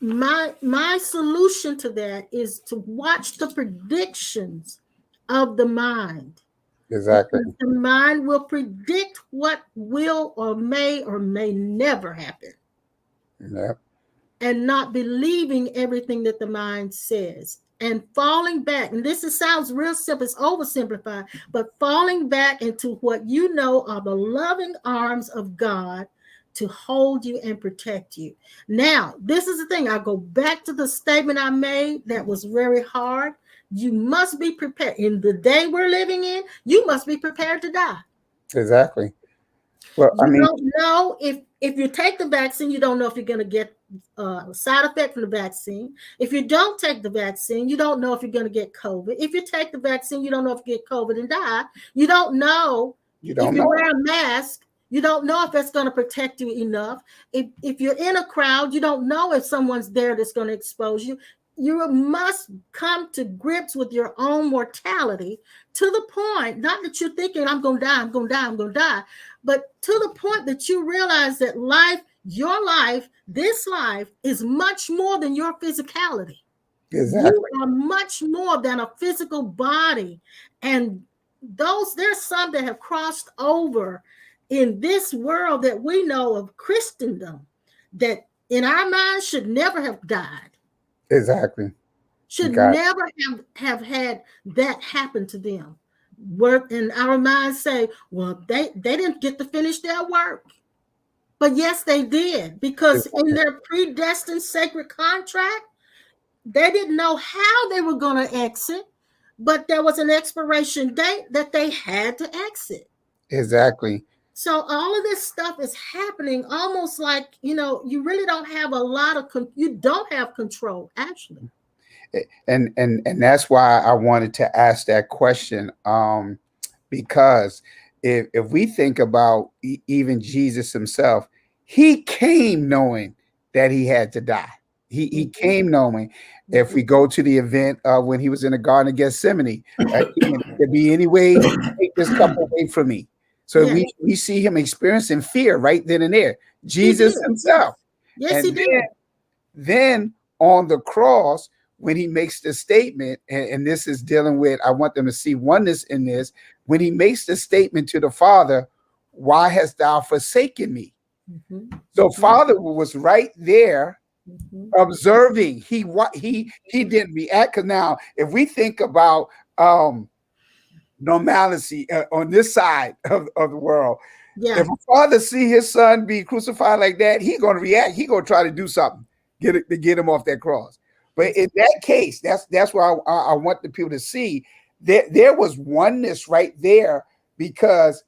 My solution to that is to watch the predictions of the mind. Exactly. Because the mind will predict what will or may never happen. Yep. And not believing everything that the mind says and falling back. And sounds real simple, it's oversimplified, but falling back into what you know are the loving arms of God to hold you and protect you. Now, this is the thing. I go back to the statement I made that was very hard. You must be prepared. In the day we're living in, you must be prepared to die. Exactly. Well, you don't know if you take the vaccine, you don't know if you're going to get a side effect from the vaccine. If you don't take the vaccine, you don't know if you're going to get COVID. If you take the vaccine, you don't know if you get COVID and die. You don't know if you wear a mask. You don't know if that's going to protect you enough. If you're in a crowd, you don't know if someone's there that's going to expose you. You must come to grips with your own mortality to the point, not that you're thinking, I'm going to die, I'm going to die, I'm going to die, but to the point that you realize that your life, this life is much more than your physicality. Exactly. You are much more than a physical body. And there's some that have crossed over in this world that we know of Christendom that in our minds should never have died. Exactly. Should never have had that happen to them. Work in our minds say, well, they didn't get to finish their work. But yes, they did, because in their predestined sacred contract, they didn't know how they were going to exit, but there was an expiration date that they had to exit. Exactly. So all of this stuff is happening almost like, you really don't have a lot of, you don't have control, actually. And that's why I wanted to ask that question, because if we think about even Jesus himself, he came knowing that he had to die. He came knowing. If we go to the event when he was in the Garden of Gethsemane, could be any way, take this cup away from me. So we see him experiencing fear right then and there. Jesus himself. Yes, he did. Then on the cross, when he makes the statement, and this is dealing with, I want them to see oneness in this, when he makes the statement to the Father, why hast thou forsaken me? Mm-hmm. So Father was right there Mm-hmm. observing. He didn't react. Because now, if we think about normalcy on this side of the world, Yeah. if a father see his son be crucified like that, he's going to react. He's going to try to do something to get him off that cross. But in that case, that's why I want the people to see that there was oneness right there, because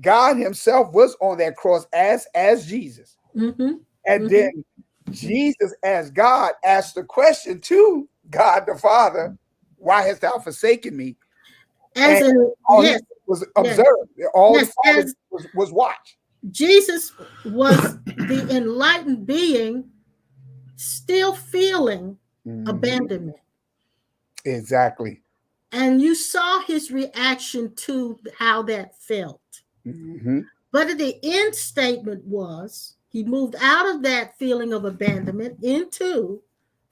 God himself was on that cross as Jesus. Mm-hmm. And Mm-hmm. then Jesus as God asked the question to God the Father, why hast thou forsaken me? As And in, all he yes, was yes, observed. All the yes, Father as was watch. Jesus was the enlightened being still feeling abandonment. Exactly. And you saw his reaction to how that felt. Mm-hmm. But the end statement was he moved out of that feeling of abandonment into,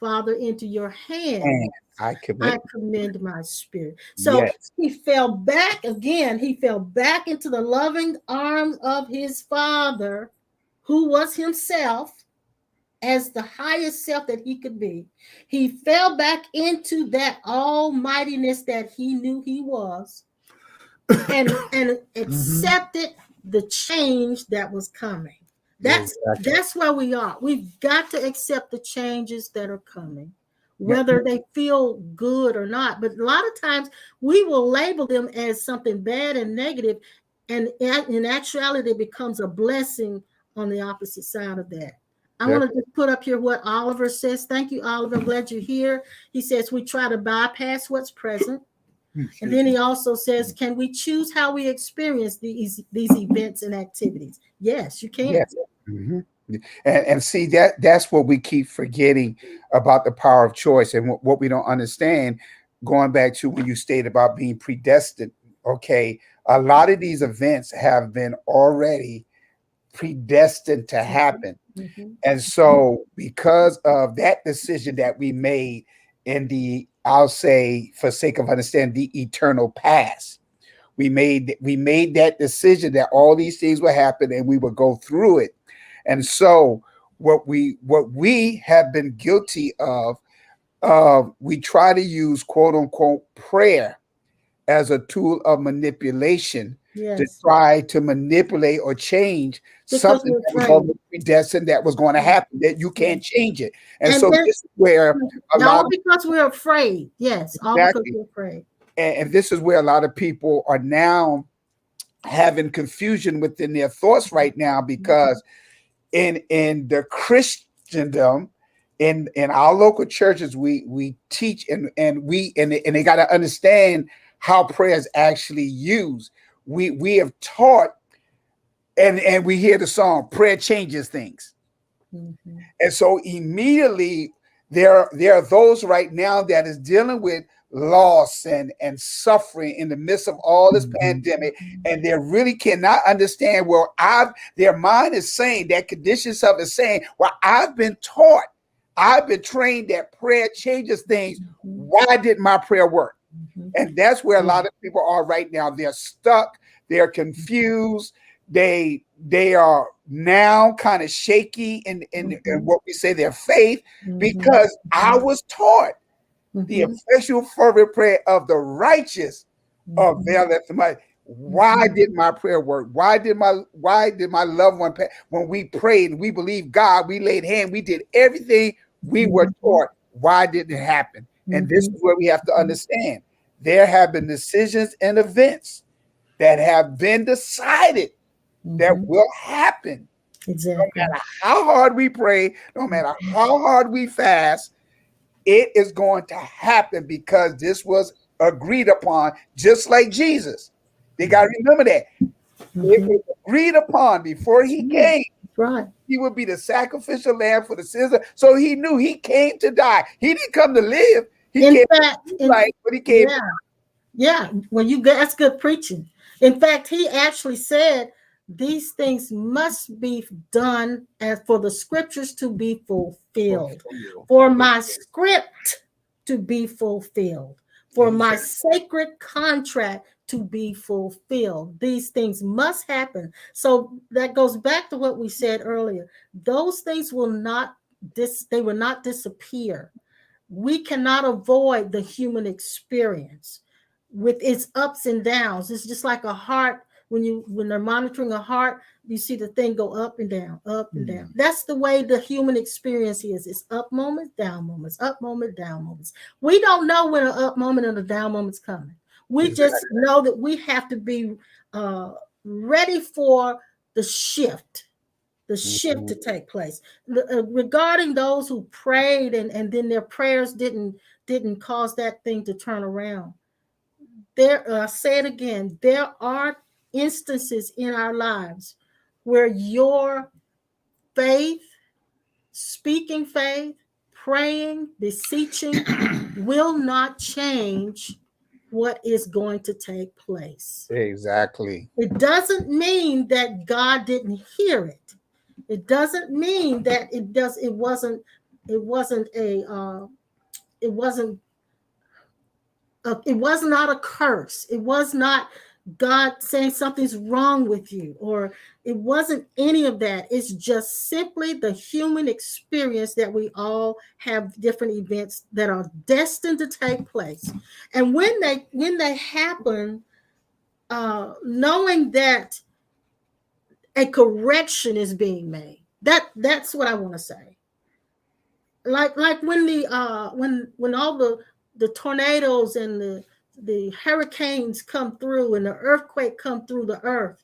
Father, into your And hands I commit. I commend my spirit. So Yes. he fell back again. He fell back into the loving arms of his Father, who was himself as the highest self that he could be. He fell back into that almightiness that he knew he was, and accepted the change that was coming. Exactly. That's where we are. We've got to accept the changes that are coming, whether they feel good or not. But a lot of times we will label them as something bad and negative, and in actuality it becomes a blessing on the opposite side of that. I want to just put up here what Oliver says. Thank you, Oliver. I'm glad you're here. He says we try to bypass what's present. And then he also says, can we choose how we experience these events and activities? Yes, you can. Yes. Mm-hmm. And see that's what we keep forgetting about the power of choice, and what we don't understand. Going back to when you stated about being predestined, okay, a lot of these events have been already predestined to happen. Mm-hmm. And so, because of that decision that we made in the, I'll say, for sake of understanding, the eternal past, we made that decision that all these things would happen and we would go through it. And so, what we have been guilty of, we try to use quote unquote prayer as a tool of manipulation to Yes. try to manipulate or change Because something we're that was afraid. already predestined, that was going to happen, that you Yeah. can't change it. And And so then this is where a lot all of, because we're afraid. Yes, all because exactly, we're afraid. and this is where a lot of people are now having confusion within their thoughts right now, because in the Christendom, in our local churches, we teach, and they got to understand how prayer is actually used. We have taught, and we hear the song, prayer changes things. Mm-hmm. And so immediately there are those right now that is dealing with loss and suffering in the midst of all this pandemic, and they really cannot understand, well, their mind is saying, that condition self is saying, well, I've been taught, I've been trained that prayer changes things. Why did my prayer work? And that's where a lot of people are right now. They're stuck, they're confused, they are now kind of shaky in what we say their faith, because I was taught the effectual fervent prayer of the righteous availeth much. Why did my prayer work? Why did my loved one pay? When we prayed and we believed God, we laid hand, we did everything we were taught. Why didn't it happen? And this is where we have to understand. There have been decisions and events that have been decided that will happen. No Exactly. matter how hard we pray, no matter how hard we fast, it is going to happen, because this was agreed upon, just like Jesus. They got to remember that. It was agreed upon before he came. Right. He would be the sacrificial lamb for the sins. So he knew he came to die. He didn't come to live. He In came fact, to life, but he came. yeah. Well, that's good preaching. In fact, he actually said these things must be done as for the scriptures to be fulfilled, for my script to be fulfilled, for my sacred contract to be fulfilled. These things must happen. So that goes back to what we said earlier. Those things will not they will not disappear. We cannot avoid the human experience with its ups and downs. It's just like a heart. When they're monitoring a heart, you see the thing go up and down, up and down. That's the way the human experience is. It's up moments, down moments, up moment, down moments. We don't know when an up moment and a down moment's coming. We just know that we have to be ready for the shift to take place. Regarding those who prayed and then their prayers didn't cause that thing to turn around. Say it again, there are instances in our lives where your faith, speaking faith, praying, beseeching will not change what is going to take place. Exactly. It doesn't mean that God didn't hear it. It doesn't mean that it wasn't not a curse. It was not God saying something's wrong with you, or it wasn't any of that. It's just simply the human experience that we all have different events that are destined to take place. And when they happen, knowing that a correction is being made. That's what I want to say. Like when when all the tornadoes and the hurricanes come through and the earthquake come through the earth.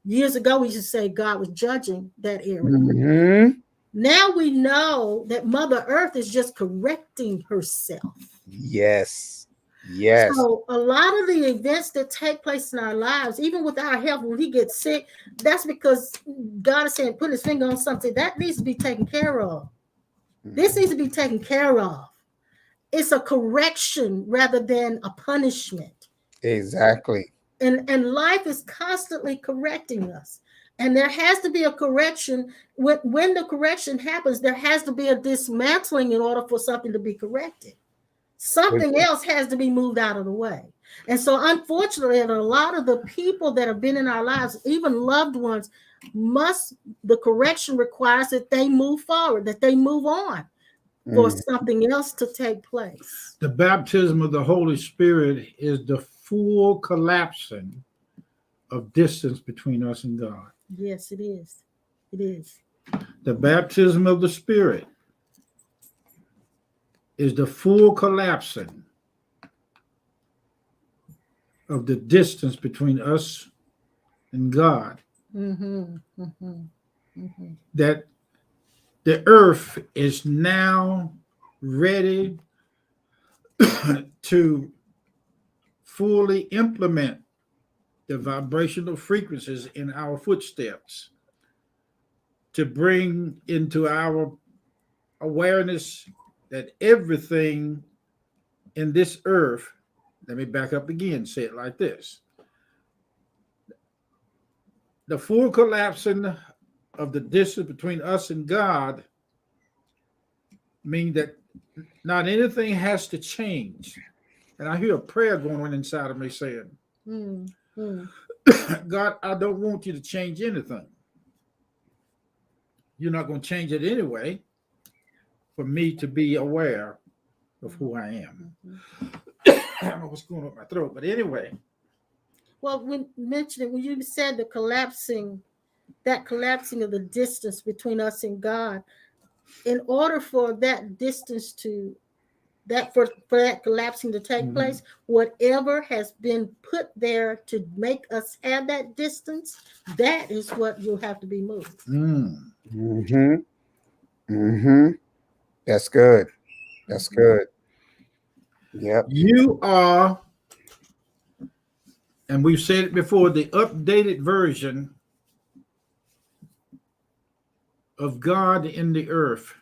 Years ago, we used to say God was judging that area. Mm-hmm. Now we know that Mother Earth is just correcting herself. Yes. Yes. So a lot of the events that take place in our lives, even with our health, when we get sick, that's because God is saying, put his finger on something that needs to be taken care of. This needs to be taken care of. It's a correction rather than a punishment. Exactly. And life is constantly correcting us. And there has to be a correction. When the correction happens, there has to be a dismantling in order for something to be corrected. Something else has to be moved out of the way. And so, unfortunately, a lot of the people that have been in our lives, even loved ones, the correction requires that they move forward, that they move on for something else to take place. The baptism of the Holy Spirit is the full collapsing of distance between us and God. Yes, it is. It is. The baptism of the Spirit is the full collapsing of the distance between us and God. That the earth is now ready to fully implement the vibrational frequencies in our footsteps, to bring into our awareness that everything in this earth, let me back up again, say it like this. The full collapsing of the distance between us and God means that not anything has to change. And I hear a prayer going on inside of me saying, God, I don't want you to change anything. You're not going to change it anyway for me to be aware of who I am. I don't know what's going on with my throat, but anyway. Well, when you said the collapsing of the distance between us and God, in order for that distance for that collapsing to take place, whatever has been put there to make us have that distance, that is what will have to be moved. That's good. That's good. Yep. You are, and we've said it before, the updated version of God in the earth.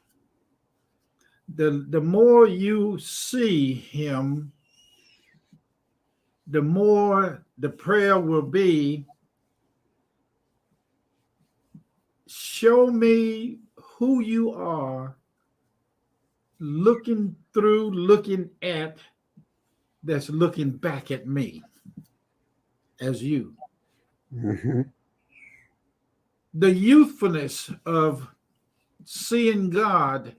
The more you see him, the more the prayer will be, show me who you are, looking at, that's looking back at me. as you. Mm-hmm. The youthfulness of seeing God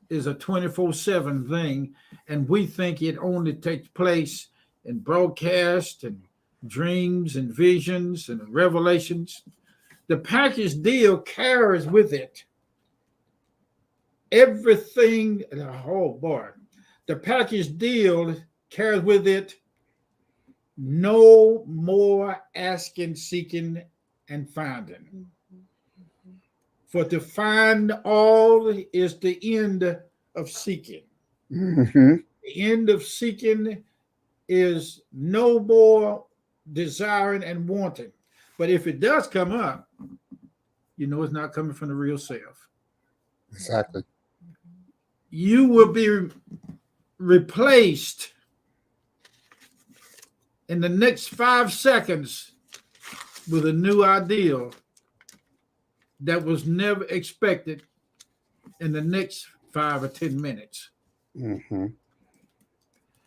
is a 24/7 thing, and we think it only takes place in broadcast and dreams and visions and revelations. The package deal carries with it everything. Oh boy, the package deal carries with it no more asking, seeking, and finding. For to find all is the end of seeking. Mm-hmm. The end of seeking is no more desiring and wanting. But if it does come up, you know it's not coming from the real self. Exactly. You will be replaced in the next 5 seconds with a new ideal that was never expected in the next 5 or 10 minutes. Mm-hmm.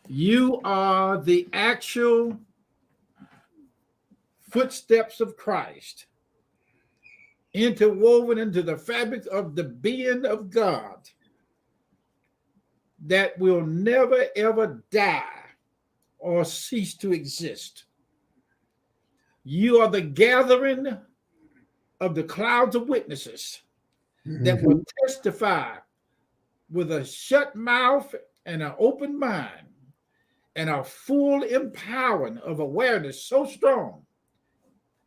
You are the actual footsteps of Christ, interwoven into the fabric of the being of God that will never ever die or cease to exist. You are the gathering of the clouds of witnesses that Mm-hmm. will testify with a shut mouth and an open mind and a full empowering of awareness so strong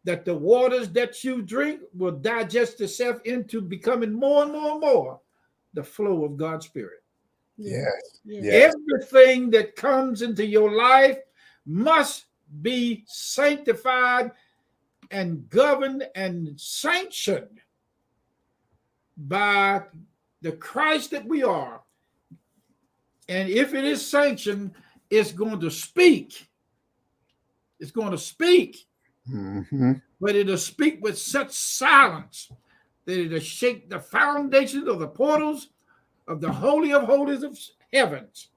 that the waters that you drink will digest itself into becoming more and more and more the flow of God's Spirit. Yes. Yes. Everything that comes into your life must be sanctified and governed and sanctioned by the Christ that we are. And if it is sanctioned, it's going to speak. It's going to speak. Mm-hmm. But it'll speak with such silence that it'll shake the foundations of the portals of the Holy of Holies of heavens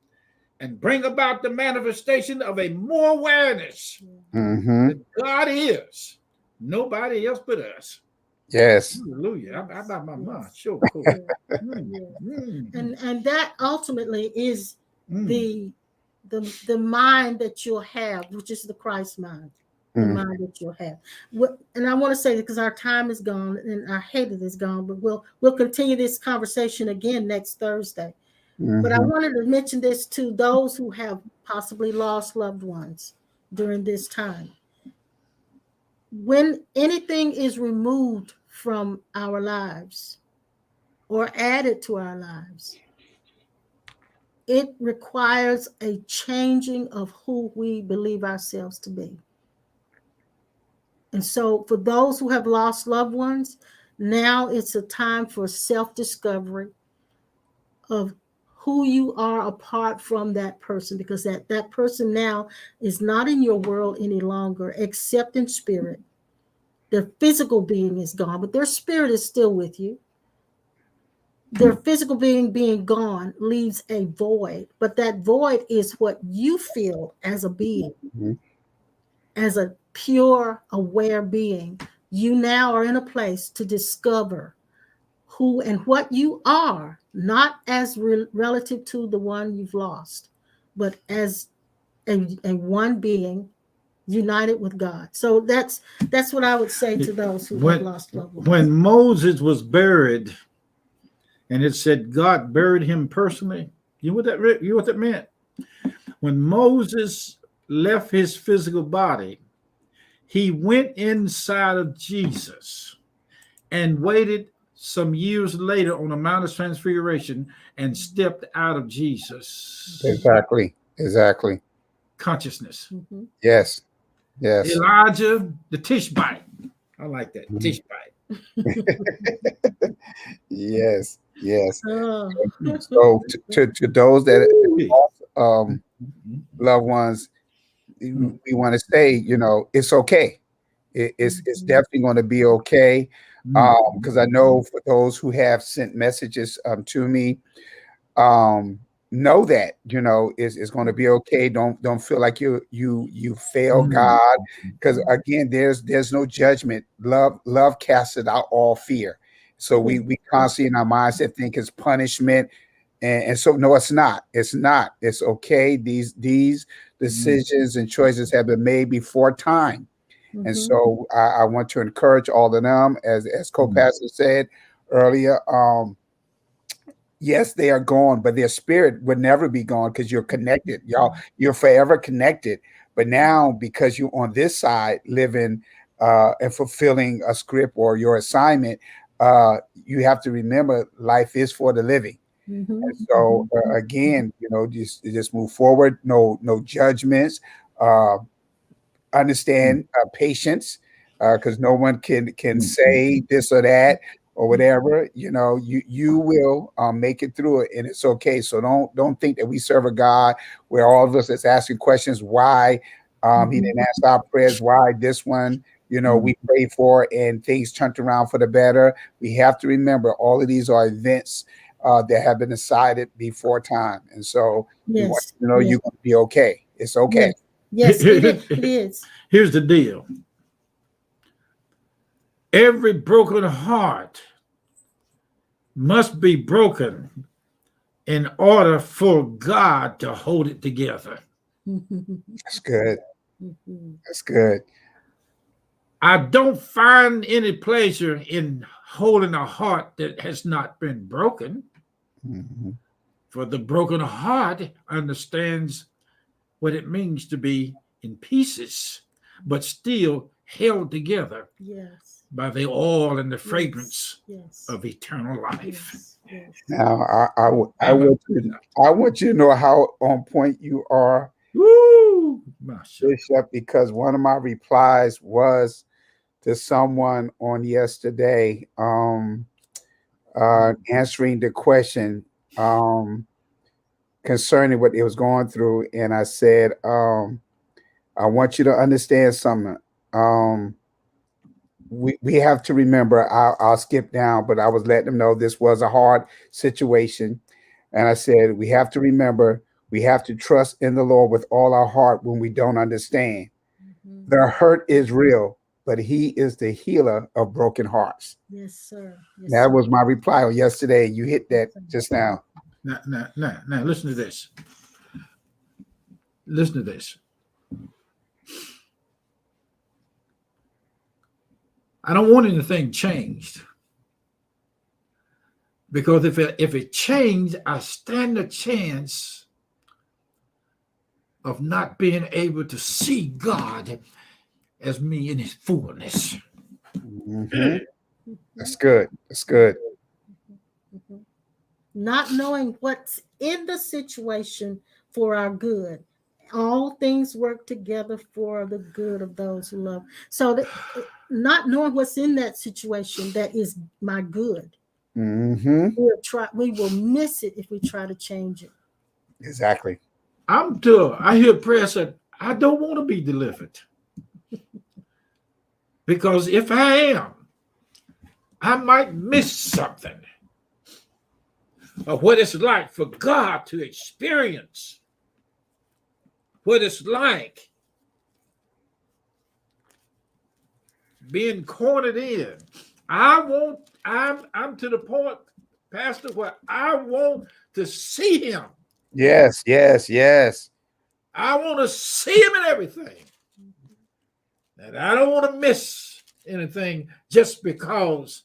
and bring about the manifestation of a more awareness Mm-hmm. that God is nobody else but us. Yes. Hallelujah. I got my mind. Sure. Cool. And that ultimately is the mind that you'll have, which is the Christ mind. The mind that you'll have. And I want to say that because our time is gone and our head is gone, but we'll continue this conversation again next Thursday. Mm-hmm. But I wanted to mention this to those who have possibly lost loved ones during this time. When anything is removed from our lives or added to our lives, it requires a changing of who we believe ourselves to be. And so for those who have lost loved ones, now it's a time for self-discovery of who you are apart from that person, because that person now is not in your world any longer, except in spirit. Their physical being is gone, but their spirit is still with you. Their physical being gone leaves a void, but that void is what you feel as a being, as a pure, aware being. You now are in a place to discover who and what you are, not as relative to the one you've lost, but as a one being united with God. So that's what I would say to those who have lost loved ones. When Moses was buried, and it said God buried him personally, you know what that meant? When Moses left his physical body, he went inside of Jesus and waited some years later on the Mount of Transfiguration and stepped out of Jesus. Exactly. Consciousness. Mm-hmm. Yes. Elijah, the Tishbite. I like that. Tishbite. Yes. Oh. So to those that lost loved ones, we want to say, it's okay. It's definitely going to be okay. Because I know for those who have sent messages to me, know that it's going to be okay. Don't feel like you fail God, because again, there's no judgment. Love casteth out all fear. So we constantly in our mindset think it's punishment, and so no, it's not. It's okay. These decisions and choices have been made before time. And so I want to encourage all of them, as co-pastor said earlier. Yes, they are gone, but their spirit would never be gone, because you're connected. You're forever connected. But now, because you're on this side living and fulfilling a script or your assignment, you have to remember life is for the living. And so again, just move forward. No judgments. Uh, Understand patience, because no one can say this or that or whatever. You will make it through it, and it's okay. So don't think that we serve a God where all of us is asking questions why he didn't answer our prayers, why this one we prayed for and things turned around for the better. We have to remember all of these are events that have been decided before time, and so we want you to know you're going to be okay. It's okay. Yes, it is. Here's the deal. Every broken heart must be broken in order for God to hold it together. That's good. That's good. I don't find any pleasure in holding a heart that has not been broken. For the broken heart understands what it means to be in pieces, but still held together by the oil and the fragrance of eternal life. Now, I want you to know how on point you are, Bishop, because one of my replies was to someone on yesterday, answering the question concerning what it was going through, and I said, I want you to understand something. We have to remember. I'll skip down, but I was letting them know this was a hard situation, and I said we have to remember we have to trust in the Lord with all our heart when we don't understand. The hurt is real, but He is the healer of broken hearts. Yes, sir. That was my reply on yesterday. You hit that just now. Now, listen to this. Listen to this. I don't want anything changed, because if it changed, I stand a chance of not being able to see God as me in His fullness. That's good. That's good. Not knowing what's in the situation for our good. All things work together for the good of those who love. So not knowing what's in that situation that is my good. We will miss it if we try to change it. Exactly. I hear prayer said, I don't want to be delivered. Because if I am, I might miss something of what it's like for God to experience what it's like being cornered in. I'm to the point, Pastor, where I want to see Him. Yes. I want to see Him in everything. And I don't want to miss anything just because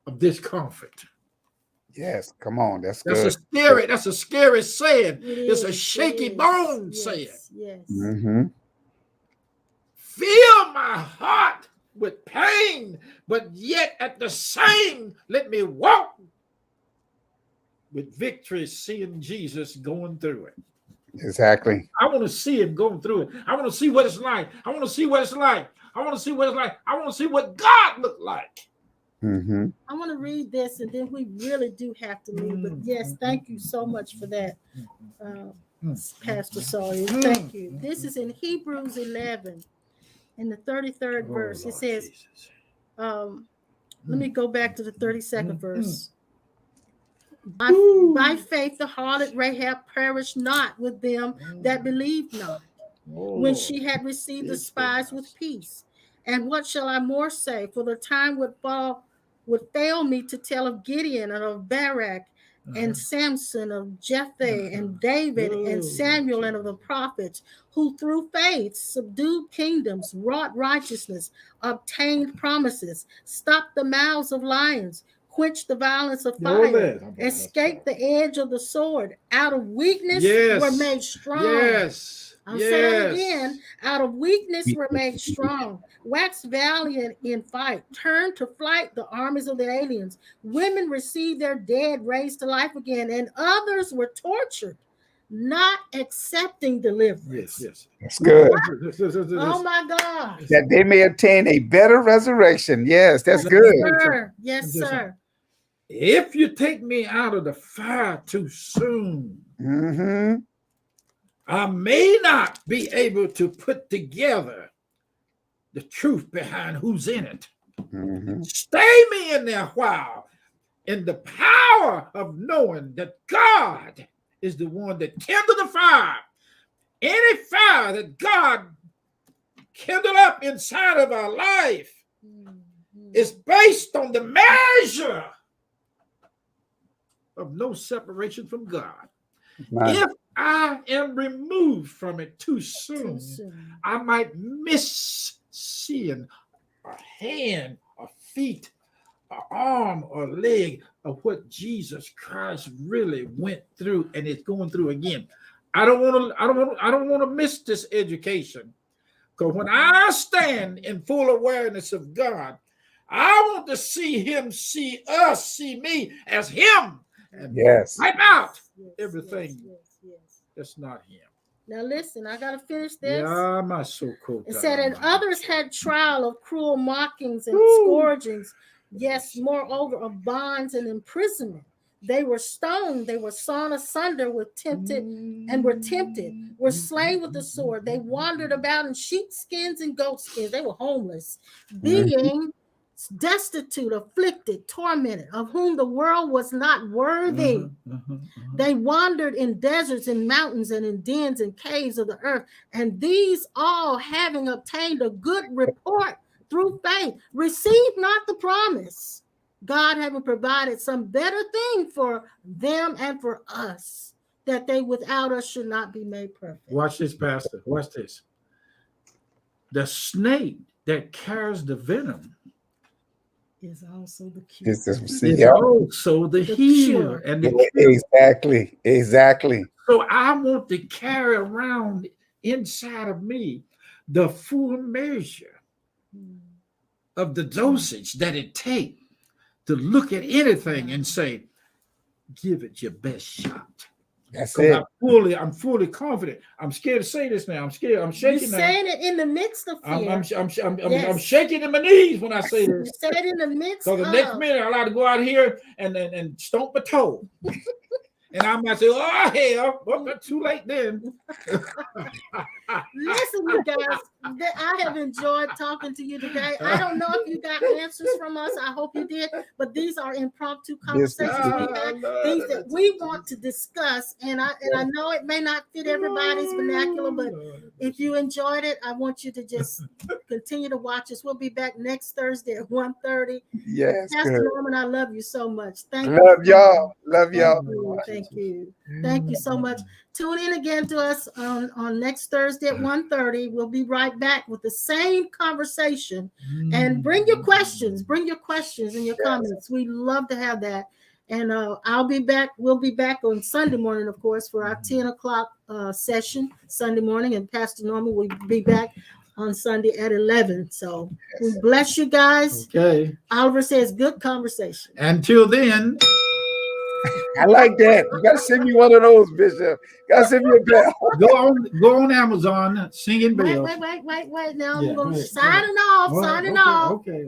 of discomfort. Yes, come on. That's good. That's a scary saying. It's a shaky bone saying. Yes. Fill my heart with pain, but yet at the same, let me walk with victory, seeing Jesus going through it. Exactly. I want to see Him going through it. I want to see what it's like. I want to see what it's like. I want to see what it's like. I want to see what God looked like. I want to read this, and then we really do have to leave. But yes, thank you so much for that, Pastor Sawyer. Thank you. This is in Hebrews 11, in the 33rd verse. It says, let me go back to the 32nd verse. By faith, the harlot Rahab perished not with them that believed not, when she had received the spies with peace. And what shall I more say? For the time would fail me to tell of Gideon and of Barak and Samson, of Jephthah and David and Samuel and of the prophets, who through faith subdued kingdoms, wrought righteousness, obtained promises, stopped the mouths of lions, quenched the violence of fire, escaped the edge of the sword, out of weakness were made strong. I'll say it again. Out of weakness were made strong. Waxed valiant in fight. Turned to flight the armies of the aliens. Women received their dead raised to life again, and others were tortured, not accepting deliverance. Yes. That's good. Oh my God. That they may obtain a better resurrection. Yes, that's good. Sir. Yes, sir. If you take me out of the fire too soon, I may not be able to put together the truth behind who's in it. Stay me in there a while in the power of knowing that God is the one that kindled the fire. Any fire that God kindled up inside of our life is based on the measure of no separation from God. If I am removed from it too soon, I might miss seeing a hand, a feet, an arm, or leg of what Jesus Christ really went through and is going through again. I don't want to miss this education, because when I stand in full awareness of God, I want to see Him see us, see me as Him, and wipe out everything that's not Him. Now listen, I gotta finish this. Yeah, my so cool. It said, and others had trial of cruel mockings and scourgings, yes, moreover of bonds and imprisonment. They were stoned, they were sawn asunder, were tempted, were slain with the sword. They wandered about in sheepskins and goatskins. They were homeless, being destitute, afflicted, tormented, of whom the world was not worthy. They wandered in deserts and mountains and in dens and caves of the earth. And these all, having obtained a good report through faith, received not the promise, God having provided some better thing for them and for us, that they without us should not be made perfect. Watch this, Pastor. Watch this. The snake that carries the venom is also the cure. It's also the healer. And exactly. So I want to carry around inside of me the full measure of the dosage that it takes to look at anything and say, give it your best shot. That's it. I'm fully confident. I'm scared to say this now. I'm scared. I'm shaking. You're saying it in the midst of fear. I'm shaking in my knees when I say this. You said it in the midst. So the next minute, I'm allowed to go out here and stomp my toe. And I might say, oh, hell, well, not too late then. Listen, you guys, I have enjoyed talking to you today. I don't know if you got answers from us. I hope you did. But these are impromptu conversations we had, things that we want to discuss. And I know it may not fit everybody's vernacular, but if you enjoyed it, I want you to just continue to watch us. We'll be back next Thursday at 1:30. Yes, Pastor good. Norman, I love you so much. Thank you. Love y'all. Love y'all. Thank you. Thank you so much. Tune in again to us on next Thursday at 1:30. We'll be right back with the same conversation. And bring your questions. Bring your questions and your comments. We love to have that. And I'll be back. We'll be back on Sunday morning, of course, for our 10 o'clock session Sunday morning. And Pastor Norman will be back on Sunday at 11. So we bless you guys. Okay. Oliver says good conversation. Until then. I like that. You gotta send me one of those, Bishop. Gotta send me a bell. Go on Amazon, singing bells. Wait. Now I'm going to signing off. Okay.